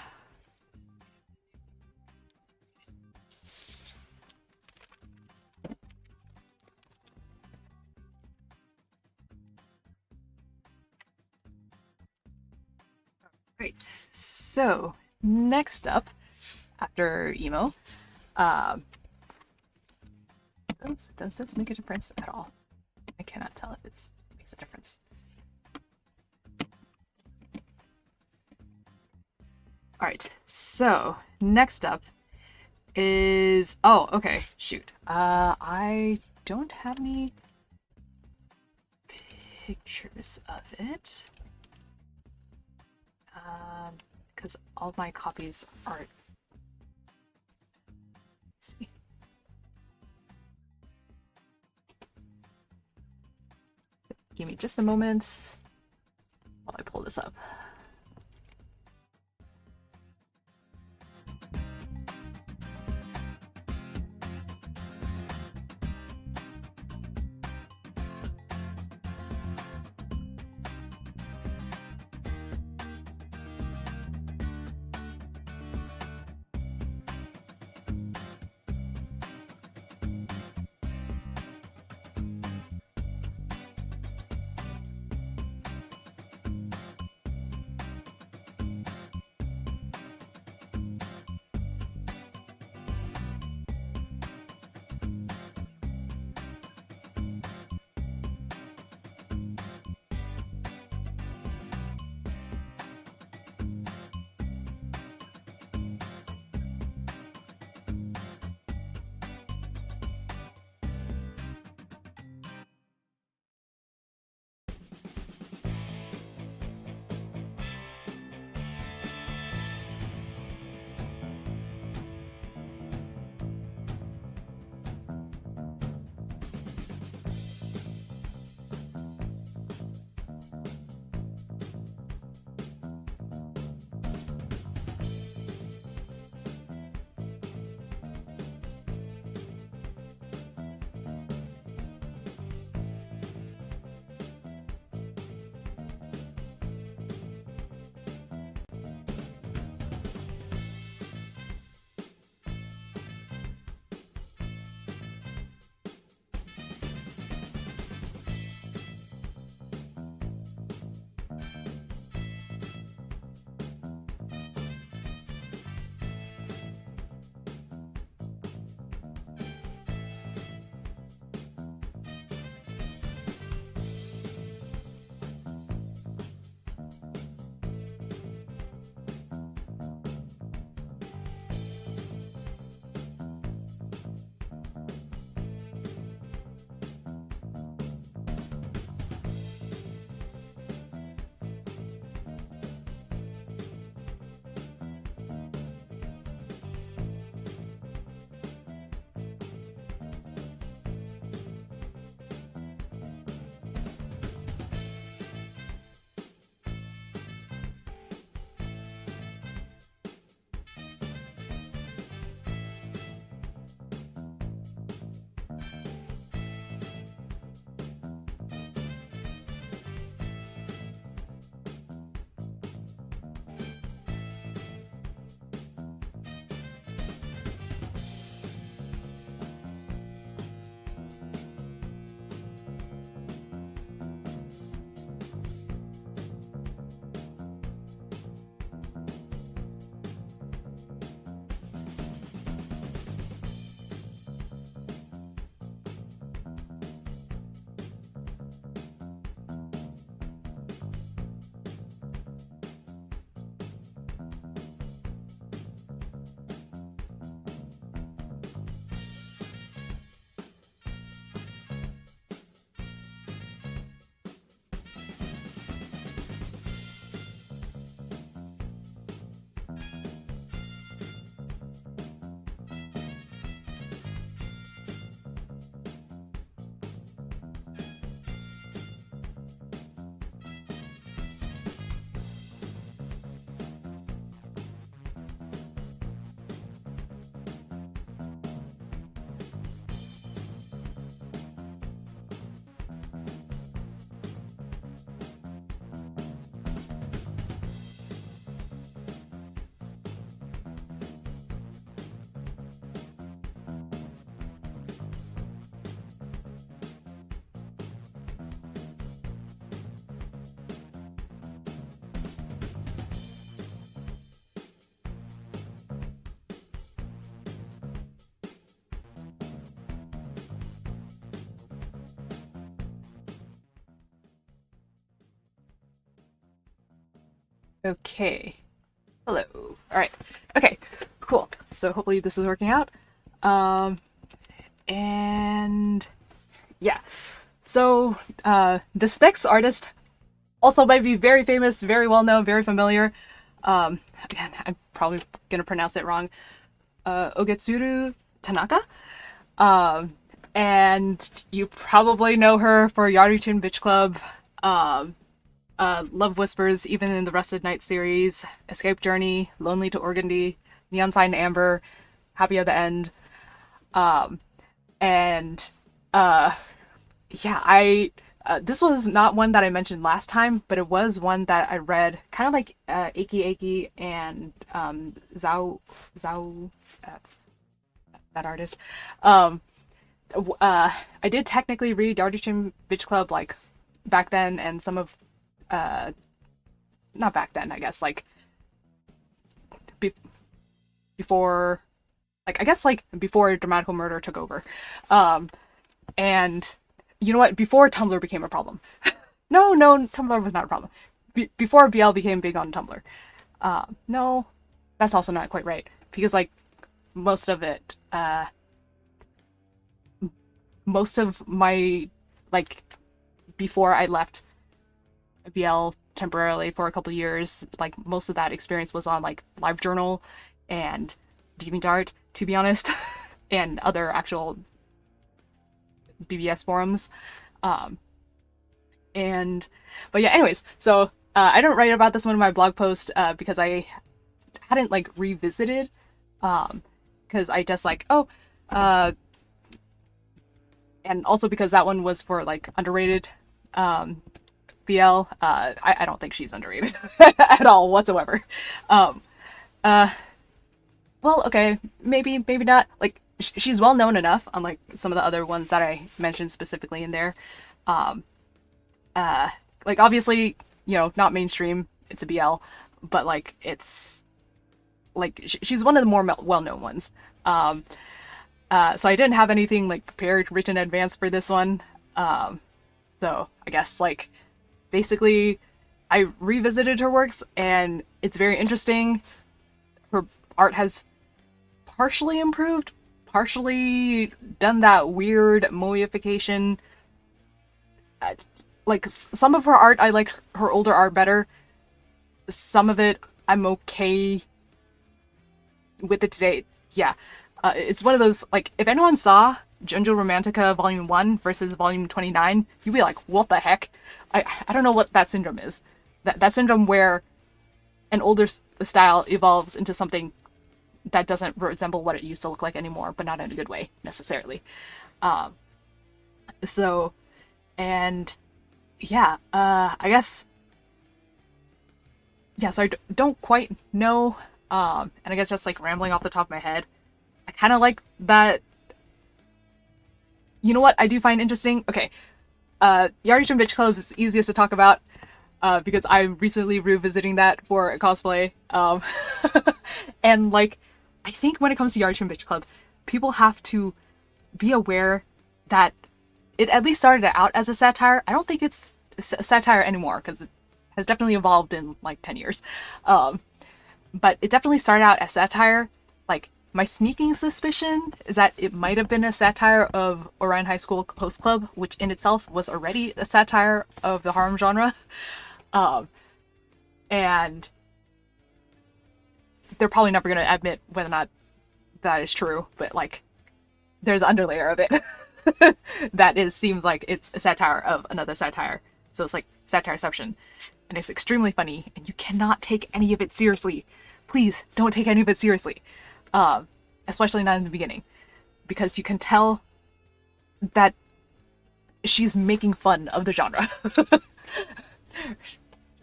Great. So next up, after emo, um, does this make a difference at all? I cannot tell if it makes a difference. All right. So next up is okay. Shoot. I don't have any pictures of it. Because all my copies are. Let's see. Give me just a moment while I pull this up. Okay. Hello. All right. Okay. Cool. So hopefully this is working out. And yeah. So this next artist also might be very famous, very well known, very familiar. Again, I'm probably gonna pronounce it wrong. Ogetsuru Tanaka. And you probably know her for Yaruchin Bitch Club, Love Whispers, Even in the Rusted Night series, Escape Journey, Lonely to Organdy, Neon Sign Amber, Happy at the End. And yeah, this was not one that I mentioned last time, but it was one that I read, kind of like Aki Aki and Zao, that artist. I did technically read Yaruchin Bitch Club like back then, and some of not back then, I guess, like before, like I guess like before Dramatical Murder took over. And you know what? Before Tumblr became a problem. No, Tumblr was not a problem. Before BL became big on Tumblr. No, that's also not quite right, because like most of it, most of my, like, before I left BL temporarily for a couple years, like most of that experience was on like LiveJournal and DeviantArt, to be honest, and other actual BBS forums. But yeah, anyways, so I didn't write about this one in my blog post because I hadn't like revisited, because I just like, and also because that one was for like underrated BL. I don't think she's underrated at all whatsoever. Well, okay, maybe not. Like she's well known enough, unlike some of the other ones that I mentioned specifically in there. Like obviously, you know, not mainstream. It's a BL, but like it's like she's one of the more well-known ones. So I didn't have anything like prepared, written in advance for this one. So I guess like basically I revisited her works and it's very interesting. Her art has partially improved, partially done that weird moeification. Like some of her art, I like her older art better. Some of it, I'm okay with it today. Yeah. It's one of those, like, if anyone saw Junjo Romantica Volume 1 versus Volume 29, you'd be like, what the heck? I don't know what that syndrome is. That syndrome where an older style evolves into something that doesn't resemble what it used to look like anymore, but not in a good way, necessarily. So, and yeah, I guess, yeah, so I don't quite know, and I guess just like rambling off the top of my head, I kind of like that. You know what I do find interesting? Okay, Yaruchin Bitch Club is easiest to talk about, because I'm recently revisiting that for a cosplay, and like, I think when it comes to Yaruchin Bitch Club, people have to be aware that it at least started out as a satire. I don't think it's a satire anymore, because it has definitely evolved in like 10 years. But it definitely started out as satire. Like, my sneaking suspicion is that it might have been a satire of Orion High School Host Club, which in itself was already a satire of the harem genre. And they're probably never going to admit whether or not that is true, but like, there's an underlayer of it that seems like it's a satire of another satire. So it's like satireception, and it's extremely funny, and you cannot take any of it seriously. Please don't take any of it seriously, especially not in the beginning, because you can tell that she's making fun of the genre.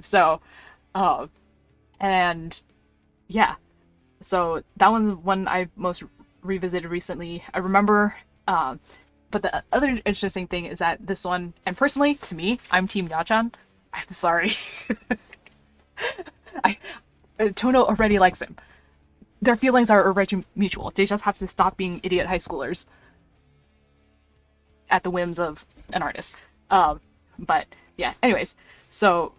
So, and yeah, so that one's one I most revisited recently. I remember, but the other interesting thing is that this one, and personally, to me, I'm Team Yachan. I'm sorry. Tono already likes him. Their feelings are already mutual. They just have to stop being idiot high schoolers at the whims of an artist. But yeah, anyways, so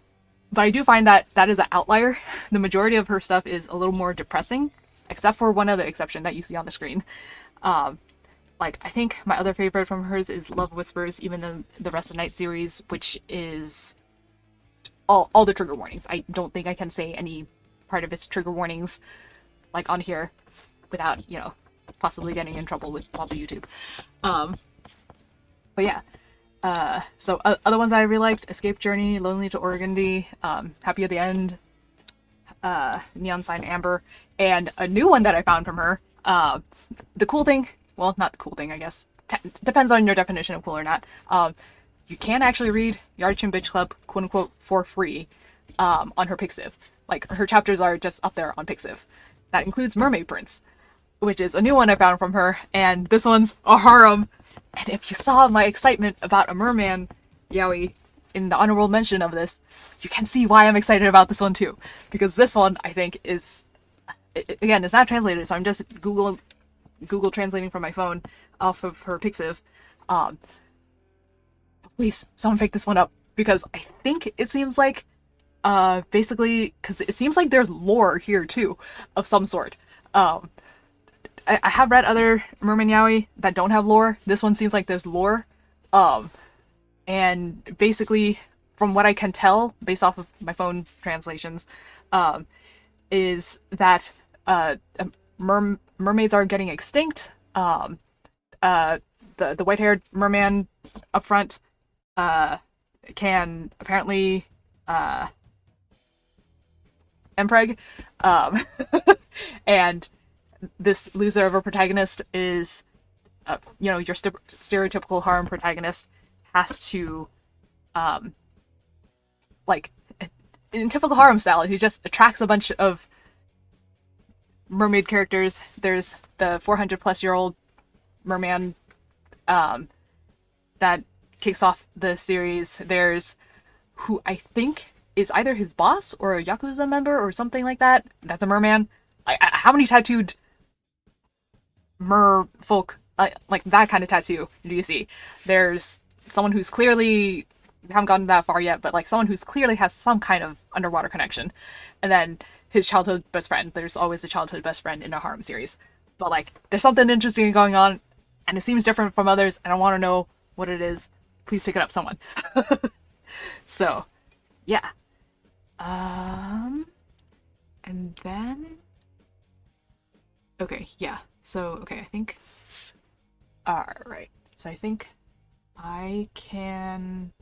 But I do find that that is an outlier. The majority of her stuff is a little more depressing, except for one other exception that you see on the screen. Like, I think my other favorite from hers is Love Whispers, even in the Rest of Night series, which is all the trigger warnings. I don't think I can say any part of its trigger warnings, like, on here without, you know, possibly getting in trouble with probably YouTube. But yeah. So other ones I really liked: Escape Journey, Lonely to Organdy, Happy at the End, Neon Sign Amber, and a new one that I found from her. The cool thing, well, not the cool thing, I guess. Depends on your definition of cool or not. You can actually read Yarchin Bitch Club, quote unquote, for free, on her Pixiv. Like, her chapters are just up there on Pixiv. That includes Mermaid Prince, which is a new one I found from her, and this one's a harem. And if you saw my excitement about a merman yaoi in the honorable mention of this, you can see why I'm excited about this one too. Because this one, I think, is... Again, it's not translated, so I'm just Google translating from my phone off of her Pixiv. Please, someone pick this one up. Because I think it seems like... basically... Because it seems like there's lore here too, of some sort. I have read other merman yaoi that don't have lore. This one seems like there's lore. And basically, from what I can tell, based off of my phone translations, is that mermaids are getting extinct. The white-haired merman up front can apparently empreg. And this loser of a protagonist is, you know, your stereotypical harem protagonist has to, like, in typical harem style, he just attracts a bunch of mermaid characters. There's the 400-plus-year-old merman that kicks off the series. There's who I think is either his boss or a Yakuza member or something like that. That's a merman. How many tattooed mer folk, like that kind of tattoo, do you see? There's someone who's clearly, we haven't gotten that far yet, but like someone who's clearly has some kind of underwater connection. And then his childhood best friend. There's always a childhood best friend in a harem series. But like, there's something interesting going on, and it seems different from others, and I want to know what it is. Please pick it up, someone. So, yeah. And then... Okay, yeah. So, okay, I think... Alright. So I think I can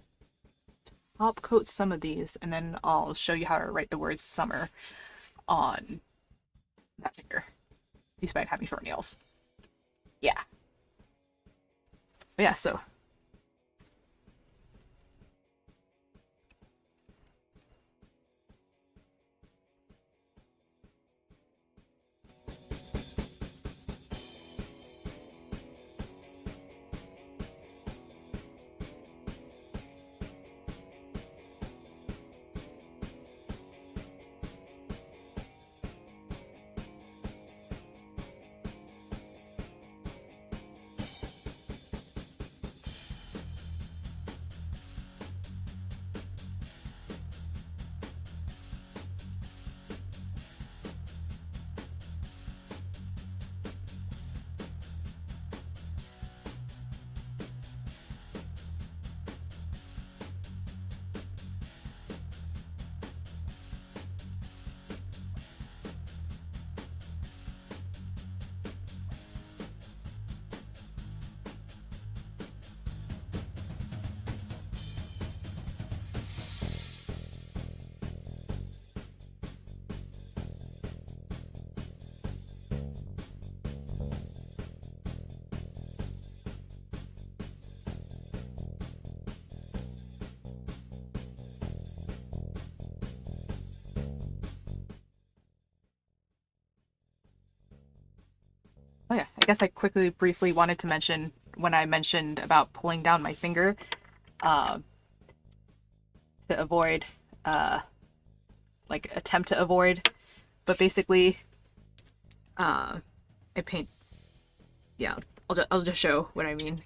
top coat some of these, and then I'll show you how to write the word summer on that finger, despite having short nails. Yeah. But yeah, so... Oh yeah, I guess I briefly wanted to mention when I mentioned about pulling down my finger, to avoid, like attempt to avoid, but basically, I paint, yeah, I'll just show what I mean.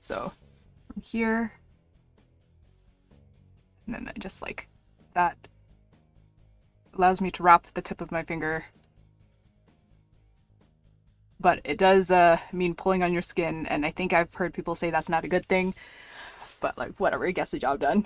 So from here, and then I just like that allows me to wrap the tip of my finger. But it does mean pulling on your skin, and I think I've heard people say that's not a good thing, but like whatever, it gets the job done.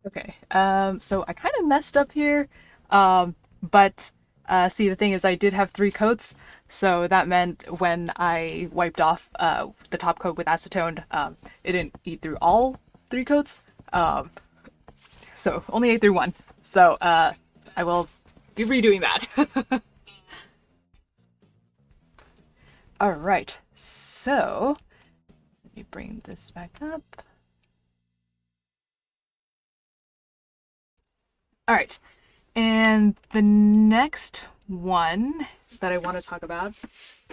Okay, so I kind of messed up here, but see, the thing is I did have 3 coats, so that meant when I wiped off the top coat with acetone, it didn't eat through all 3 coats, so only ate through one. So I will be redoing that. All right, so let me bring this back up. All right, and the next one that I want to talk about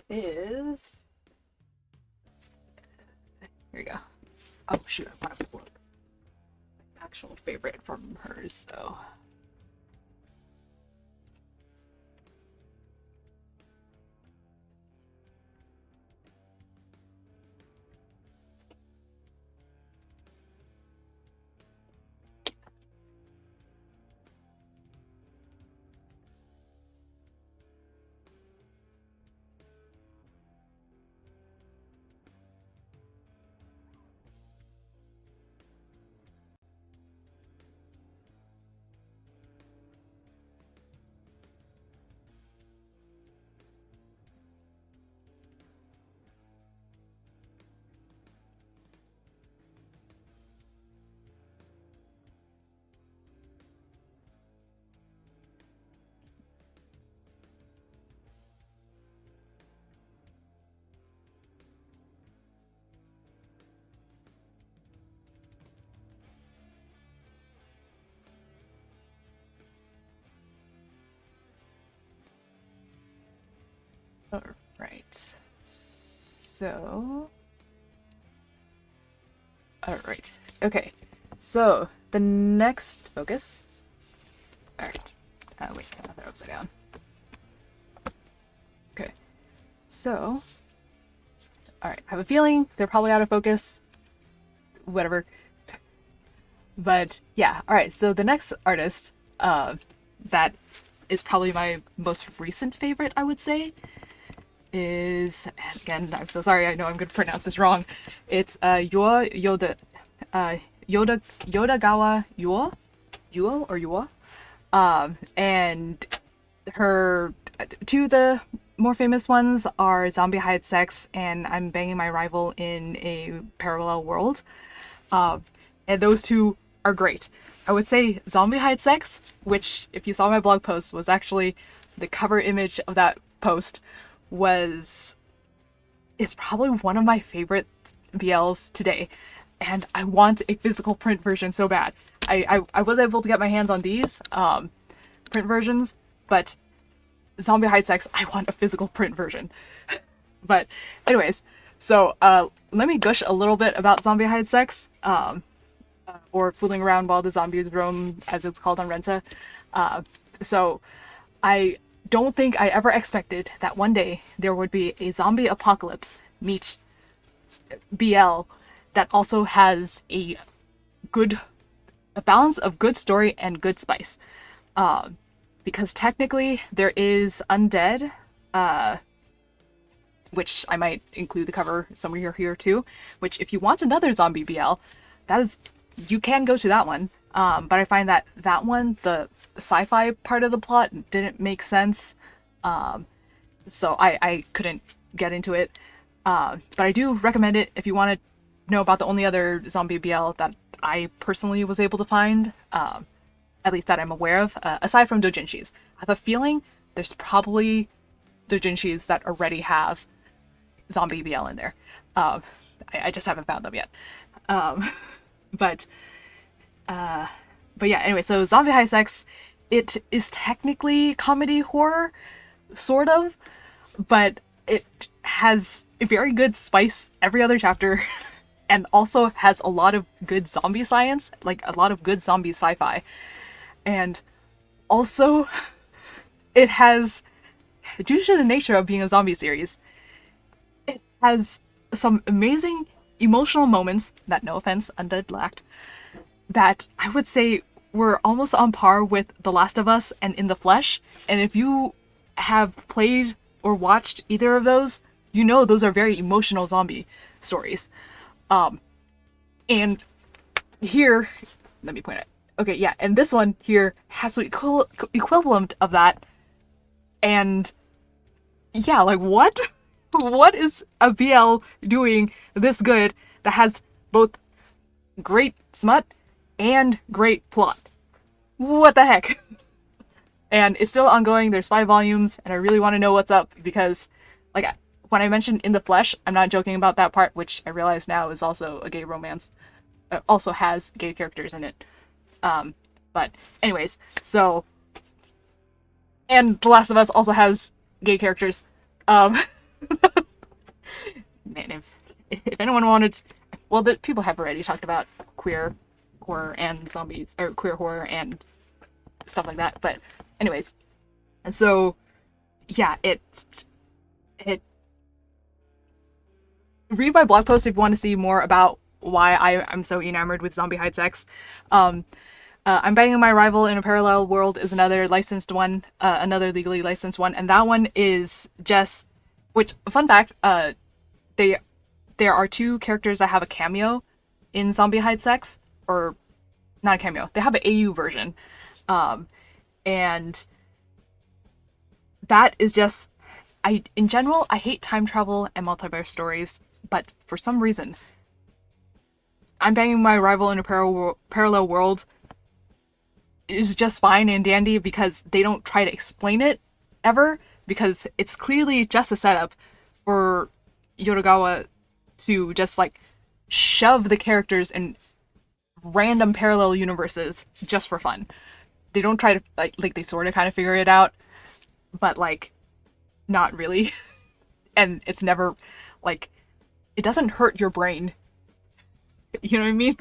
is, here we go. Oh shoot, I want to pull up my actual favorite from hers though. All right, so, all right, okay, so the next focus, all right, wait, they're upside down. Okay, so, all right, I have a feeling they're probably out of focus, whatever, but yeah, all right, so the next artist, that is probably my most recent favorite, I would say, is, again, I'm so sorry, I know I'm going to pronounce this wrong. It's Yodagawa Yuo. And her 2 of the more famous ones are Zombie Hide Sex and I'm Banging My Rival in a Parallel World. And those 2 are great. I would say Zombie Hide Sex, which, if you saw my blog post, was actually the cover image of that post, is probably one of my favorite BLs today, and I want a physical print version so bad. I was able to get my hands on these print versions, but Zombie Hide Sex, I want a physical print version. But anyways, so let me gush a little bit about Zombie Hide Sex, or Fooling Around While the Zombies Roam, as it's called on Renta. So I don't think I ever expected that one day there would be a zombie apocalypse meets BL that also has a balance of good story and good spice. Because technically there is Undead, which I might include the cover somewhere here too, which if you want another zombie BL, you can go to that one. But I find that one, the sci-fi part of the plot didn't make sense, so I couldn't get into it. But I do recommend it if you want to know about the only other zombie BL that I personally was able to find, at least that I'm aware of, aside from doujinshis. I have a feeling there's probably doujinshis that already have zombie BL in there. I just haven't found them yet. But yeah, anyway, so Zombie High Sex, it is technically comedy horror, sort of, but it has a very good spice every other chapter, and also has a lot of good zombie science, like a lot of good zombie sci-fi. And also, it has, due to the nature of being a zombie series, it has some amazing emotional moments that, no offense, Undead lacked, that I would say were almost on par with The Last of Us and In the Flesh. And if you have played or watched either of those, you know those are very emotional zombie stories. And here, let me point Okay, yeah, and this one here has the equivalent of that, and yeah, like what? What is a BL doing this good that has both great smut and great plot? What the heck? And it's still ongoing. There's 5 volumes, and I really want to know what's up because, like, when I mentioned In the Flesh, I'm not joking about that part, which I realize now is also a gay romance. Also has gay characters in it. But anyways, so, and The Last of Us also has gay characters. Man, if anyone wanted, well, people have already talked about queer horror and zombies, or queer horror and stuff like that. But anyways, so yeah, it read my blog post if you want to see more about why I'm so enamored with zombie hide sex. I'm Banging My Rival in a Parallel World is another licensed one, another legally licensed one, and that one is just, which, fun fact, there are 2 characters that have a cameo in Zombie Hide Sex, or not a cameo, they have an AU version, and that is just, in general, I hate time travel and multiverse stories, but for some reason, I'm Banging My Rival in a Parallel World is just fine and dandy because they don't try to explain it ever, because it's clearly just a setup for Yodogawa to just like shove the characters in random parallel universes just for fun. They don't try to like they sort of kind of figure it out, but like not really. And it's never like, it doesn't hurt your brain. You know what I mean?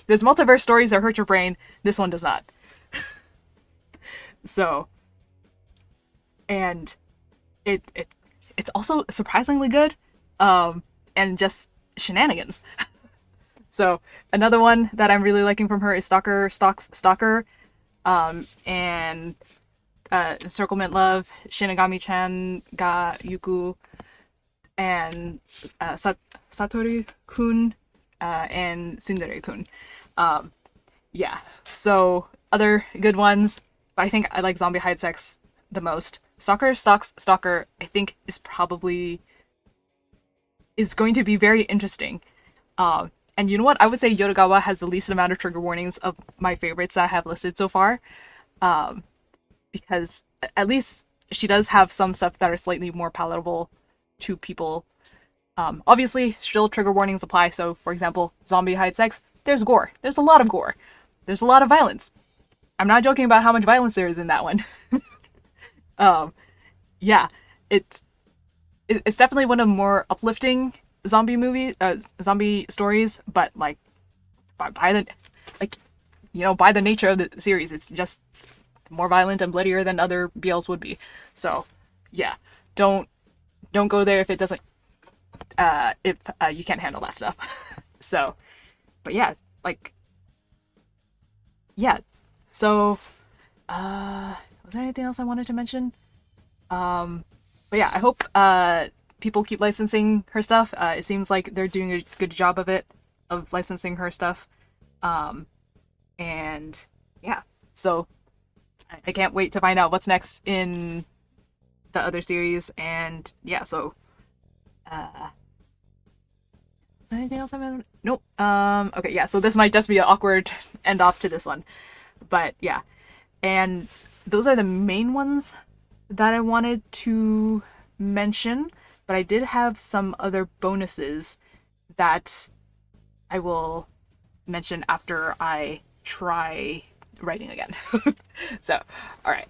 There's multiverse stories that hurt your brain. This one does not. So, and it's also surprisingly good, and just shenanigans. So another one that I'm really liking from her is Stalker, and Encirclement Love, Shinigami-chan ga Yuku, and Satori-kun, and Tsundere-kun. Yeah, so other good ones, but I think I like Zombie Hide Sex the most. Stalker, I think is going to be very interesting. And you know what? I would say Yodogawa has the least amount of trigger warnings of my favorites that I have listed so far. Because at least she does have some stuff that are slightly more palatable to people. Obviously, still trigger warnings apply. So, for example, Zombie Hide Sex, there's gore. There's a lot of gore. There's a lot of violence. I'm not joking about how much violence there is in that one. Yeah, it's definitely one of the more uplifting zombie stories, but like by the by the nature of the series, it's just more violent and bloodier than other BLs would be. So yeah, don't go there if it doesn't if you can't handle that stuff. So, but yeah, so was there anything else I wanted to mention? But yeah, I hope people keep licensing her stuff. It seems like they're doing a good job of licensing her stuff. And yeah, so I can't wait to find out what's next in the other series. And yeah, so is there anything else nope. Okay, yeah, so this might just be an awkward end off to this one. But yeah, and those are the main ones that I wanted to mention, but I did have some other bonuses that I will mention after I try writing again. So, alright.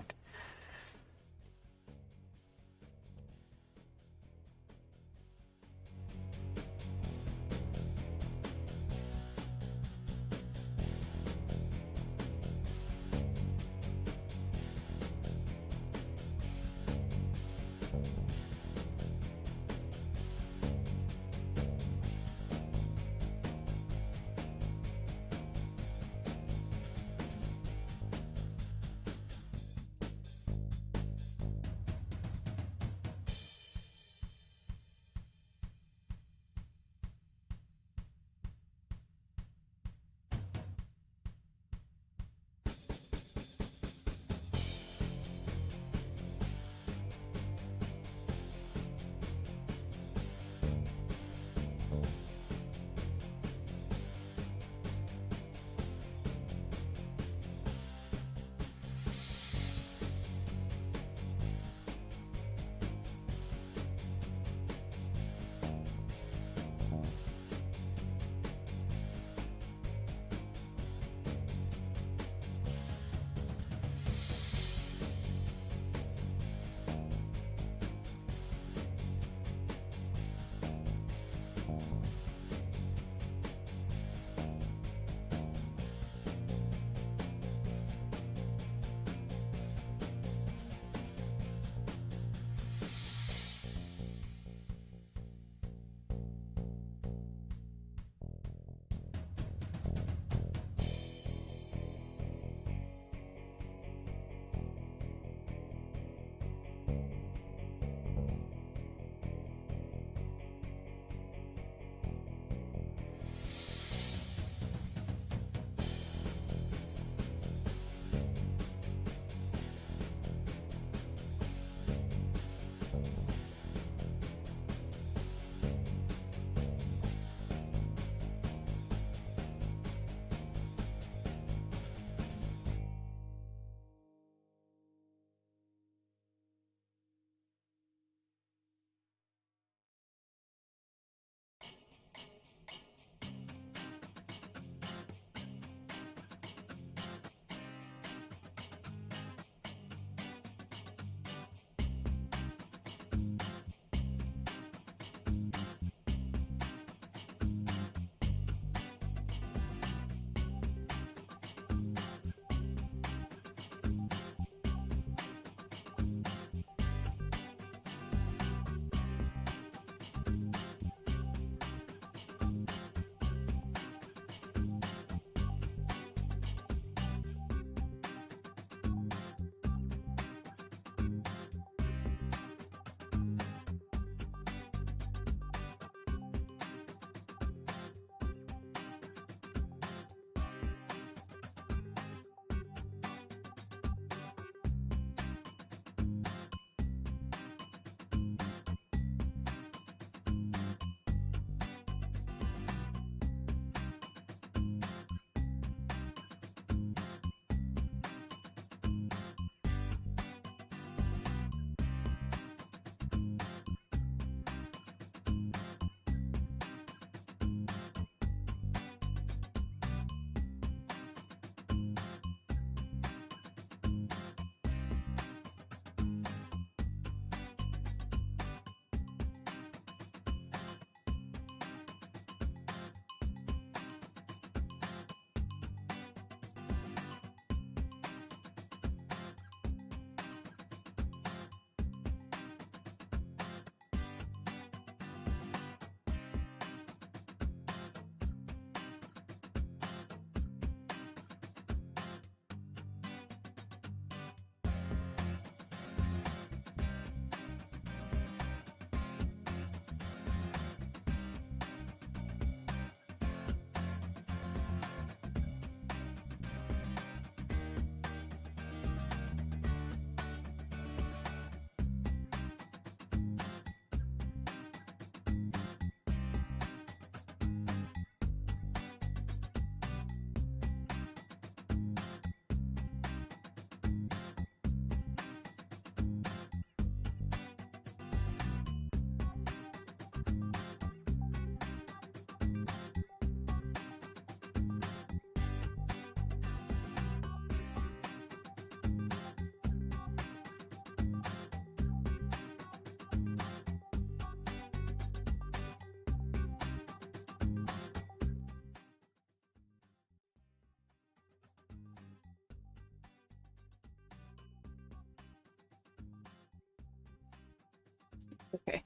Okay.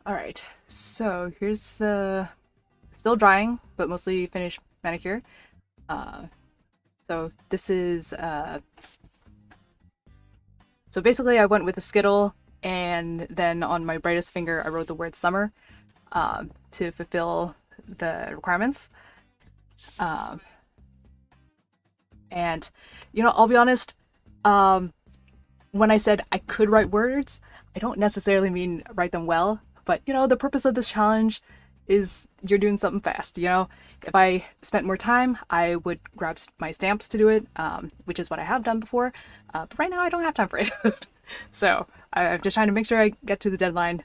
All right. So here's the still drying, but mostly finished manicure. So this is so basically I went with a Skittle, and then on my brightest finger I wrote the word summer to fulfill the requirements. And I'll be honest, when I said I could write words, I don't necessarily mean write them well, but the purpose of this challenge is you're doing something fast. If I spent more time, I would grab my stamps to do it, which is what I have done before, but right now I don't have time for it. So I'm just trying to make sure I get to the deadline.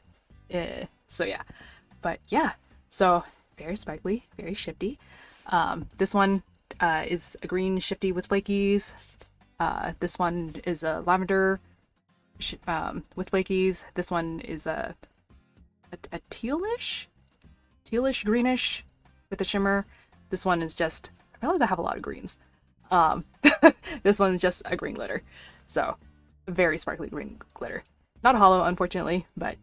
So yeah, but yeah, so very sparkly, very shifty. This one is a green shifty with flakies. This one is a lavender with flakies. This one is a tealish greenish with a shimmer. This one is just, I realize I have a lot of greens. This one is just a green glitter. So very sparkly green glitter. Not hollow, unfortunately, but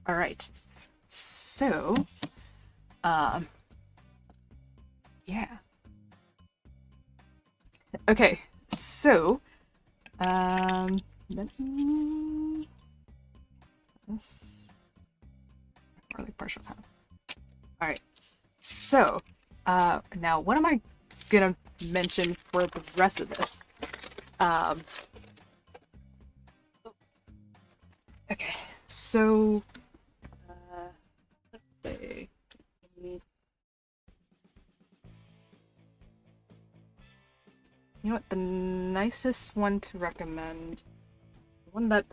All right. So, yeah. Okay, so, let me... This... Or like partial half. Alright, so, now what am I gonna mention for the rest of this? Okay, so, let's see. You know what, the nicest one to recommend, the one that,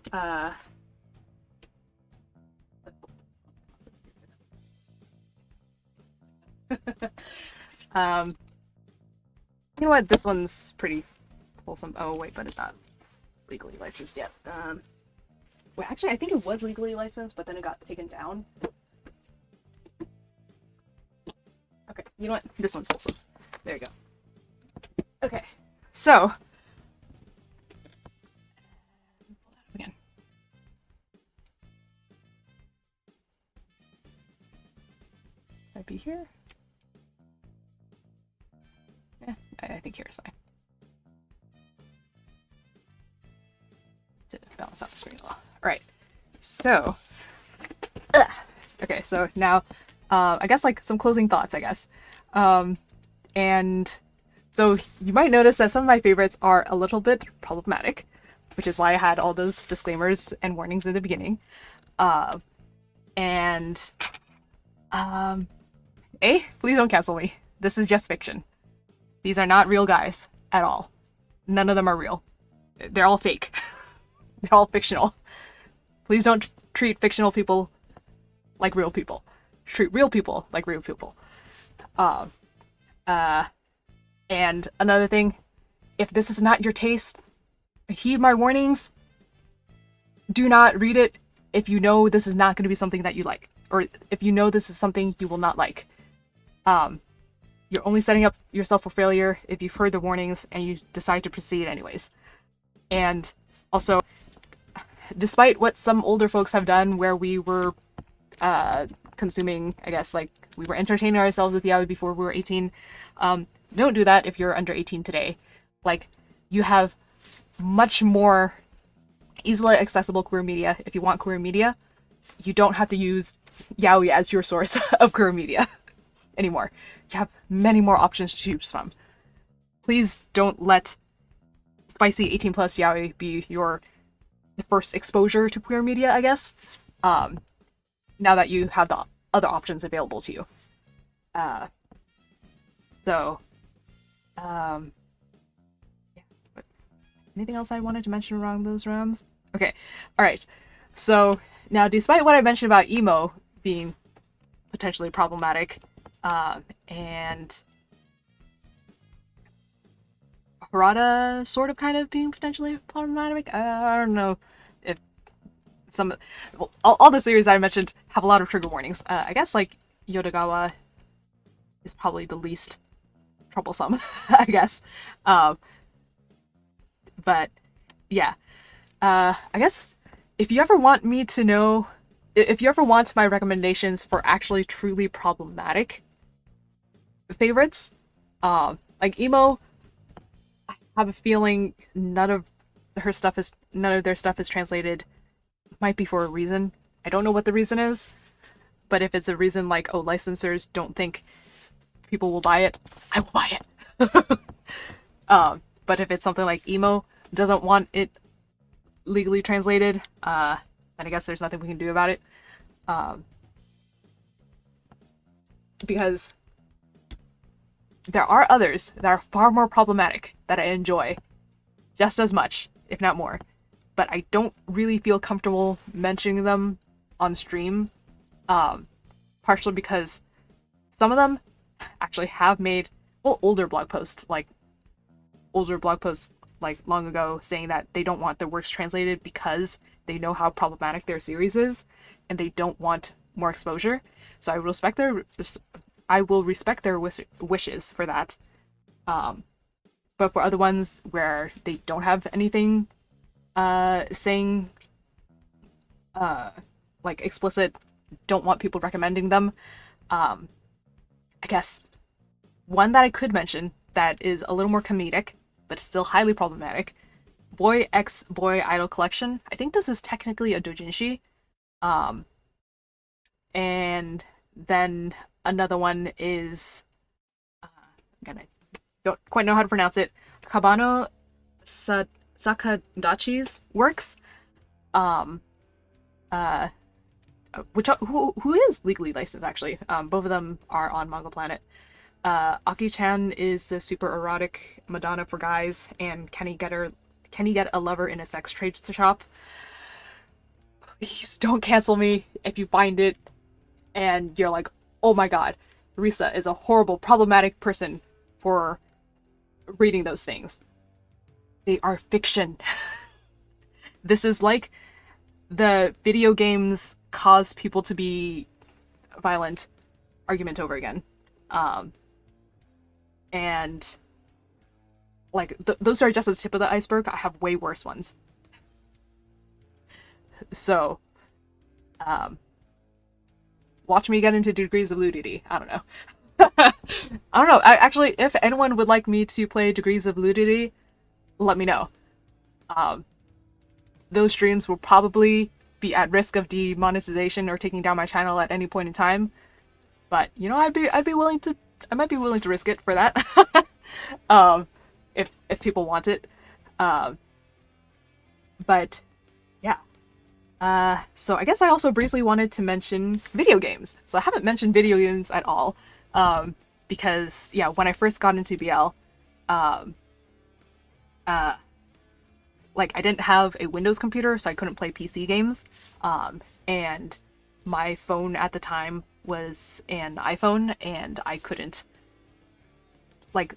you know what, this one's pretty wholesome. Oh wait, but it's not legally licensed yet. Well, actually, I think it was legally licensed, but then it got taken down. Okay, you know what, this one's wholesome. There you go. Okay, so again. Might be here. Yeah, I think here is fine. To balance out the screen a little. Alright, so okay, so now I guess like some closing thoughts, I guess. And so you might notice that some of my favorites are a little bit problematic, which is why I had all those disclaimers and warnings in the beginning. Please don't cancel me. This is just fiction. These are not real guys at all. None of them are real. They're all fake. They're all fictional. Please don't treat fictional people like real people. Treat real people like real people. And another thing, if this is not your taste, heed my warnings. Do not read it if you know this is not going to be something that you like, or if you know this is something you will not like. You're only setting up yourself for failure if you've heard the warnings and you decide to proceed anyways. And also, despite what some older folks have done where we were consuming, I guess, like, we were entertaining ourselves with yaoi before we were 18, don't do that if you're under 18 today. Like, you have much more easily accessible queer media. If you want queer media, you don't have to use yaoi as your source of queer media anymore. You have many more options to choose from. Please don't let spicy 18 plus yaoi be your first exposure to queer media, I guess, now that you have the other options available to you. Yeah. Anything else I wanted to mention around those realms? Okay, alright. So, now despite what I mentioned about emo being potentially problematic, and Harada sort of kind of being potentially problematic, I don't know if some... Well, all the series I mentioned have a lot of trigger warnings. I guess, like, Yodagawa is probably the least troublesome, I guess. But, yeah. I guess if you ever want me to know, if you ever want my recommendations for actually truly problematic favorites, like emo, I have a feeling none of their stuff is translated. Might be for a reason. I don't know what the reason is, but if it's a reason like, oh, licensors don't think people will buy it, I will buy it. But if it's something like emo doesn't want it legally translated, then I guess there's nothing we can do about it. Because there are others that are far more problematic that I enjoy just as much, if not more. But I don't really feel comfortable mentioning them on stream, partially because some of them actually have made, well, older blog posts like long ago saying that they don't want their works translated because they know how problematic their series is and they don't want more exposure. So I will respect their wishes for that. But for other ones where they don't have anything saying like explicit, don't want people recommending them, I guess one that I could mention that is a little more comedic but still highly problematic, Boy X Boy Idol Collection. I think this is technically a doujinshi. And then another one is again, I don't quite know how to pronounce it, Kabano Sakadachi's works, who is legally licensed actually. Both of them are on Manga Planet. Aki-chan is the super erotic Madonna for guys, and can he get a lover in a sex trade shop? Please don't cancel me if you find it and you're like, oh my god, Resa is a horrible, problematic person for reading those things. They are fiction. This is like the video games cause people to be violent argument over again. And like those are just the tip of the iceberg. I have way worse ones. So, watch me get into degrees of nudity. I don't know. I don't know. Actually, if anyone would like me to play degrees of nudity, let me know. Those streams will probably be at risk of demonetization or taking down my channel at any point in time. But you know, I might be willing to risk it for that. If people want it. But yeah. So I guess I also briefly wanted to mention video games. So I haven't mentioned video games at all. Because yeah, when I first got into BL, like I didn't have a Windows computer, so I couldn't play PC games. And my phone at the time was an iPhone, and I couldn't, like,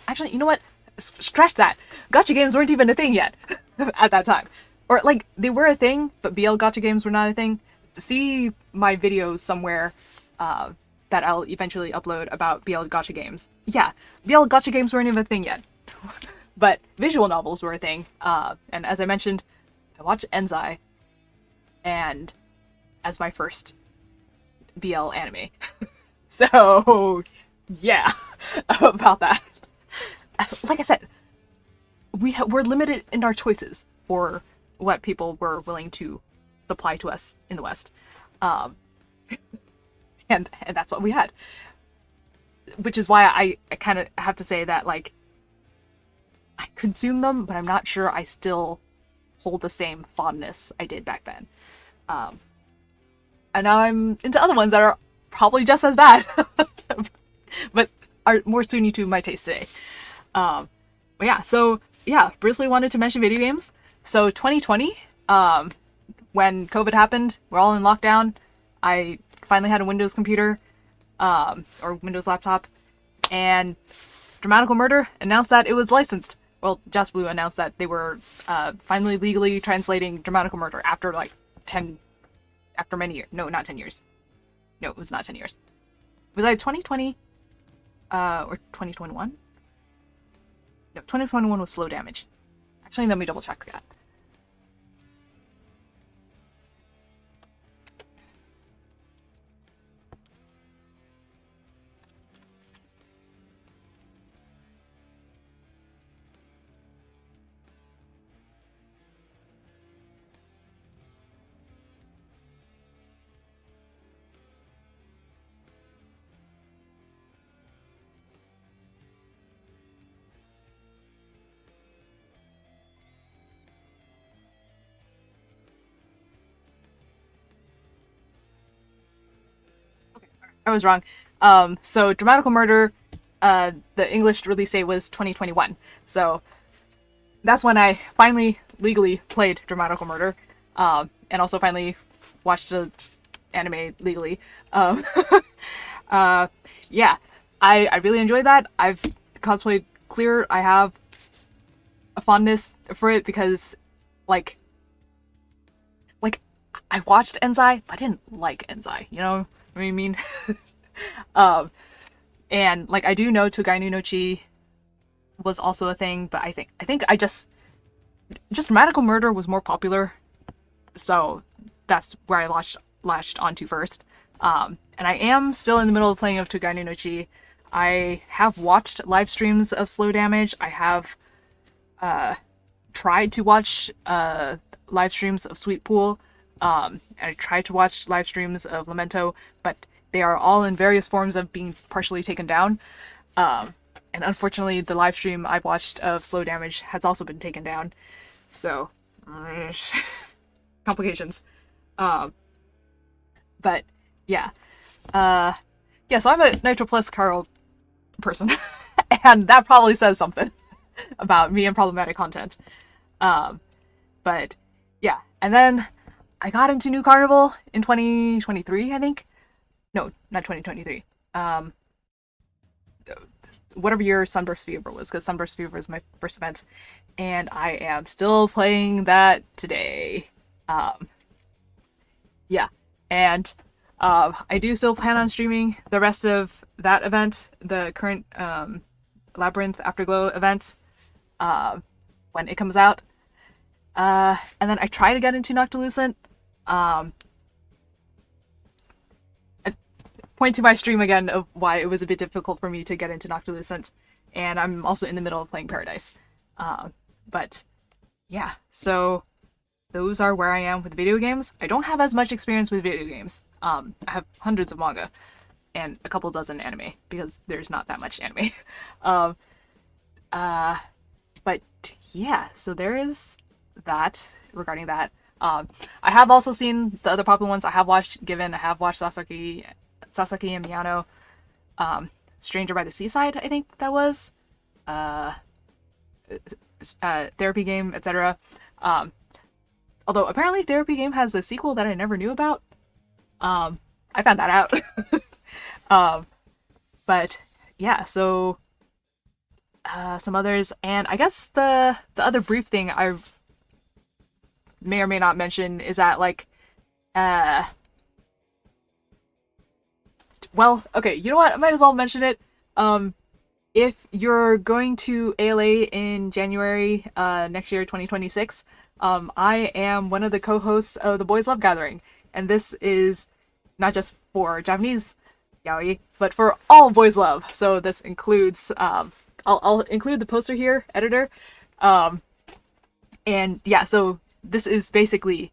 actually, you know what? Scratch that. Gacha games weren't even a thing yet at that time. Or, like, they were a thing, but BL gacha games were not a thing. See my videos somewhere that I'll eventually upload about BL gacha games. Yeah, BL gacha games weren't even a thing yet. But visual novels were a thing. And as I mentioned, I watched Enzai and as my first BL anime. So, yeah, about that. Like I said, we're limited in our choices for what people were willing to supply to us in the West. And that's what we had. Which is why I kind of have to say that, like, I consume them, but I'm not sure I still hold the same fondness I did back then. And now I'm into other ones that are probably just as bad, but are more suited to my taste today. But yeah, so yeah, briefly wanted to mention video games. So 2020, when COVID happened, we're all in lockdown. I finally had a Windows computer, or Windows laptop, and Dramatical Murder announced that it was licensed. Well, Just Blue announced that they were finally legally translating Dramatical Murder after like after many years. No, not 10 years. No, it was not 10 years. Was it 2020 or 2021? No, 2021 was Slow Damage. Actually, let me double check that. I was wrong. So Dramatical Murder, the English release date was 2021. So that's when I finally legally played Dramatical Murder, and also finally watched the anime legally. Um, yeah, I really enjoyed that. I've cosplayed Clear. I have a fondness for it because, like I watched Enzai, but I didn't like Enzai. You know what I mean? um, and like I do know Togainu no Chi was also a thing, but I think I just Dramatical Murder was more popular, so that's where I latched onto first. And I am still in the middle of playing of Togainu no Chi. I have watched live streams of Slow Damage. I have tried to watch live streams of Sweet Pool. And I tried to watch live streams of Lamento, but they are all in various forms of being partially taken down. And unfortunately, the live stream I watched of Slow Damage has also been taken down. So, complications. But yeah. Yeah, so I'm a Nitro Plus Carl person. And that probably says something about me and problematic content. But yeah. And then I got into New Carnival in 2023, I think. No, not 2023. Whatever year Sunburst Fever was, because Sunburst Fever was my first event. And I am still playing that today. Yeah. And I do still plan on streaming the rest of that event, the current Labyrinth Afterglow event, when it comes out. And then I try to get into Noctilucent. I point to my stream again of why it was a bit difficult for me to get into Noctilucent, and I'm also in the middle of playing Paradise. But yeah, so those are where I am with video games. I don't have as much experience with video games. I have hundreds of manga and a couple dozen anime because there's not that much anime. But yeah, so there is that regarding that. I have also seen the other popular ones. I have watched Given. I have watched Sasaki and Miyano. Stranger by the Seaside, I think that was. Therapy Game, etc. Although apparently Therapy Game has a sequel that I never knew about. I found that out. But yeah, so some others, and I guess the other brief thing I may or may not mention is that, like, well, okay, you know what? I might as well mention it. If you're going to ALA in January next year, 2026, I am one of the co-hosts of the Boys Love Gathering, and this is not just for Japanese yaoi, but for all boys love. So this includes, I'll include the poster here, editor, and yeah, so this is basically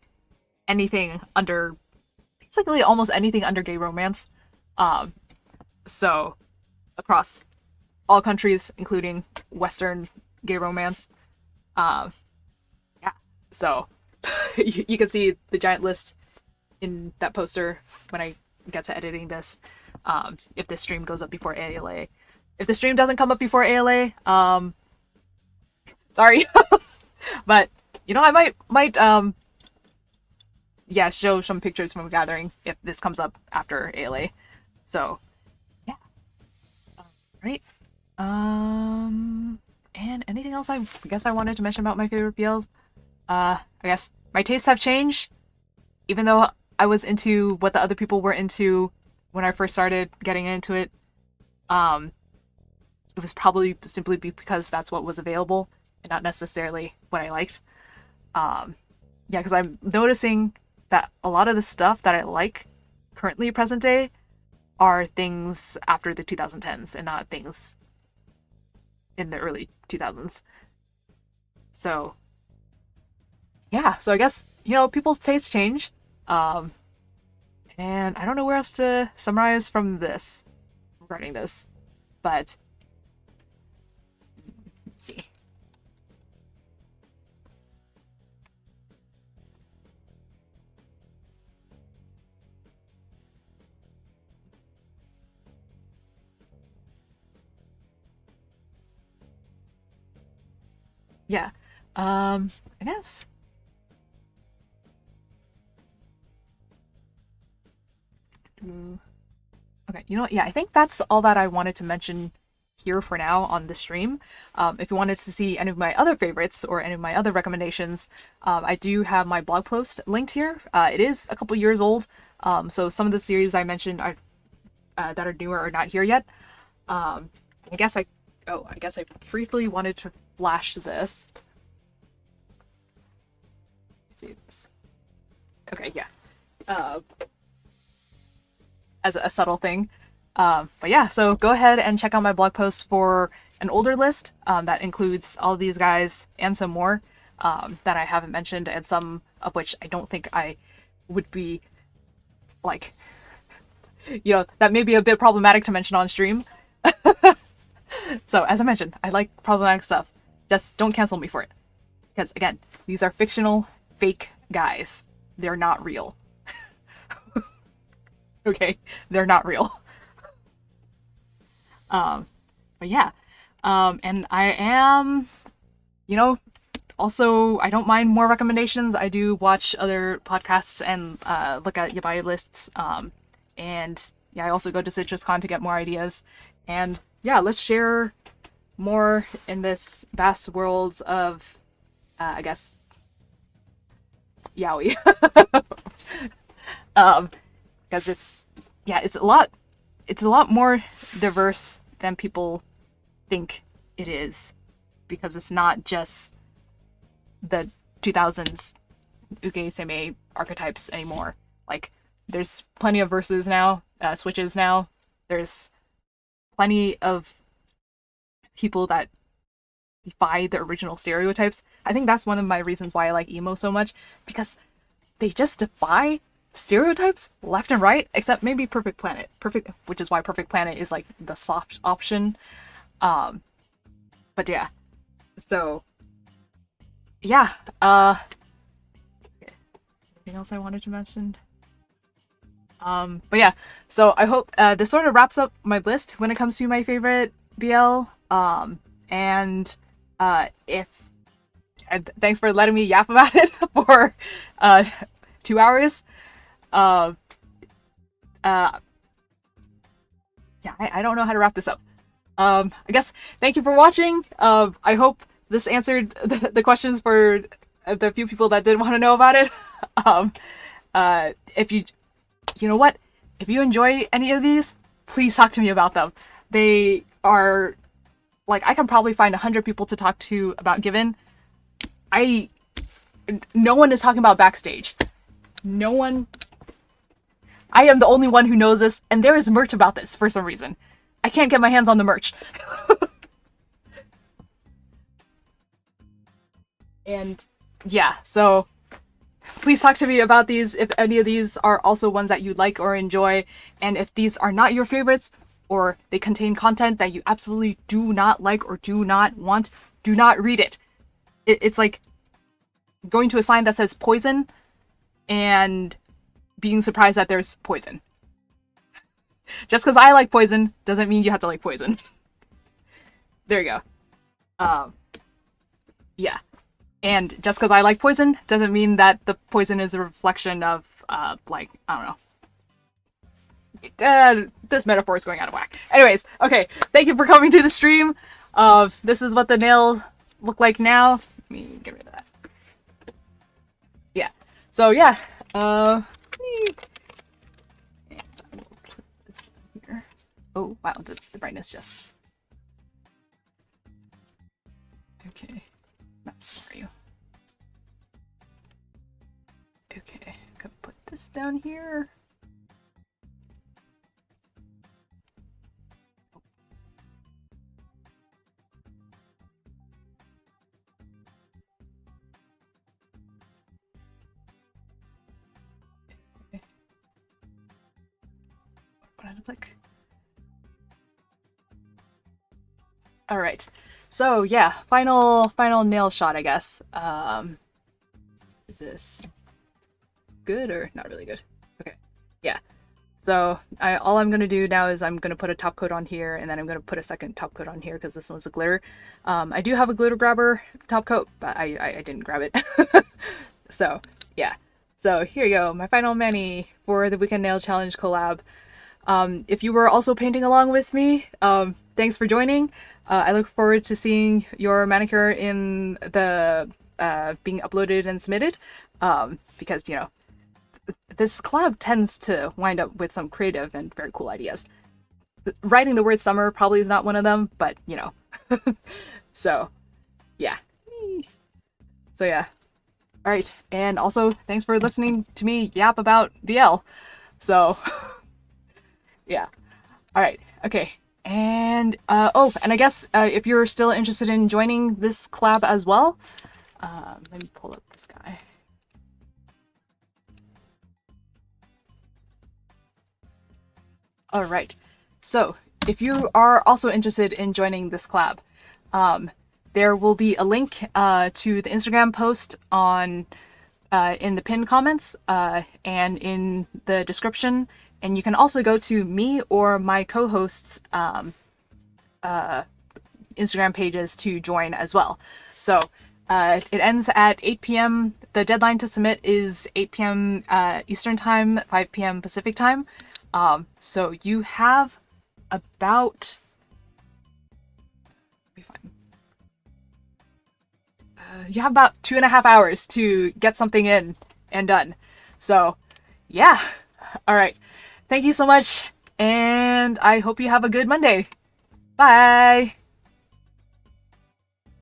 almost anything under gay romance. So across all countries, including Western gay romance. Yeah, so you can see the giant list in that poster when I get to editing this. If this stream goes up before ALA. If the stream doesn't come up before ALA, sorry. But you know, I might yeah, show some pictures from a gathering if this comes up after ALA. So yeah. Right. And anything else I guess I wanted to mention about my favorite BLs? I guess my tastes have changed, even though I was into what the other people were into when I first started getting into it. It was probably simply because that's what was available and not necessarily what I liked. Yeah, because I'm noticing that a lot of the stuff that I like currently present day are things after the 2010s and not things in the early 2000s. So yeah, so I guess, you know, people's tastes change. And I don't know where else to summarize from this regarding this, but let's see. yeah. I guess. Okay, you know what? Yeah, I think that's all that I wanted to mention here for now on the stream. If you wanted to see any of my other favorites or any of my other recommendations, I do have my blog post linked here. It is a couple years old, so some of the series I mentioned are that are newer are not here yet. I guess I briefly wanted to flash this. See this. Okay, yeah. As a subtle thing. But yeah, so go ahead and check out my blog post for an older list that includes all these guys and some more that I haven't mentioned, and some of which I don't think I would be like, that may be a bit problematic to mention on stream. So as I mentioned, I like problematic stuff. Just don't cancel me for it. Because again, these are fictional, fake guys. They're not real. Okay, they're not real. But yeah. And I am, also, I don't mind more recommendations. I do watch other podcasts and look at yabai lists. And yeah, I also go to CitrusCon to get more ideas. And yeah, let's share more in this vast world of, I guess, yaoi. Because it's a lot more diverse than people think it is, because it's not just the 2000s uke seme archetypes anymore. Like, there's plenty of verses now, switches now. There's plenty of people that defy the original stereotypes. I think that's one of my reasons why I like emo so much, because they just defy stereotypes left and right, except maybe Perfect Planet. Which is why Perfect Planet is like the soft option. But yeah. So yeah. Anything else I wanted to mention? But yeah, so I hope this sort of wraps up my list when it comes to my favorite BL. And thanks for letting me yap about it for 2 hours. Yeah, I don't know how to wrap this up. I guess thank you for watching. I hope this answered the questions for the few people that did want to know about it. If you know what, if you enjoy any of these, please talk to me about them. They are, like, I can probably find 100 people to talk to about Given. No one is talking about Backstage. No one. I am the only one who knows this, and there is merch about this for some reason. I can't get my hands on the merch. And yeah, so please talk to me about these if any of these are also ones that you like or enjoy, and if these are not your favorites, or they contain content that you absolutely do not like or do not want, do not read it. It's like going to a sign that says poison and being surprised that there's poison. Just because I like poison doesn't mean you have to like poison. There you go. Yeah. And just because I like poison doesn't mean that the poison is a reflection of, like, I don't know. This metaphor is going out of whack. Anyways, okay. Thank you for coming to the stream. This is what the nails look like now. Let me get rid of that. Yeah. So, yeah. And I will put this down here. Oh, wow. The brightness just... Okay. That's for you. Okay. Gonna put this down here. Click. All right. So yeah, final nail shot, I guess. Is this good or not really good? Okay. Yeah. So all I'm going to do now is I'm going to put a top coat on here, and then I'm going to put a second top coat on here because this one's a glitter. I do have a glitter grabber top coat, but I didn't grab it. So yeah. So here you go, my final mani for the Weekend Nail Challenge collab. If you were also painting along with me, thanks for joining. I look forward to seeing your manicure in the being uploaded and submitted, because, you know, this collab tends to wind up with some creative and very cool ideas. Writing the word summer probably is not one of them, but, you know. So, yeah. So, yeah. Alright, and also, thanks for listening to me yap about BL. So, yeah. Alright, okay. And, oh, and I guess, if you're still interested in joining this collab as well, let me pull up this guy. Alright, so if you are also interested in joining this collab, there will be a link to the Instagram post on in the pinned comments and in the description, and you can also go to me or my co-hosts' Instagram pages to join as well. So it ends at 8 p.m. The deadline to submit is 8 p.m. Eastern Time, 5 p.m. Pacific Time. So you have about, you have about 2.5 hours to get something in and done. So yeah. All right. Thank you so much. And I hope you have a good Monday. Bye.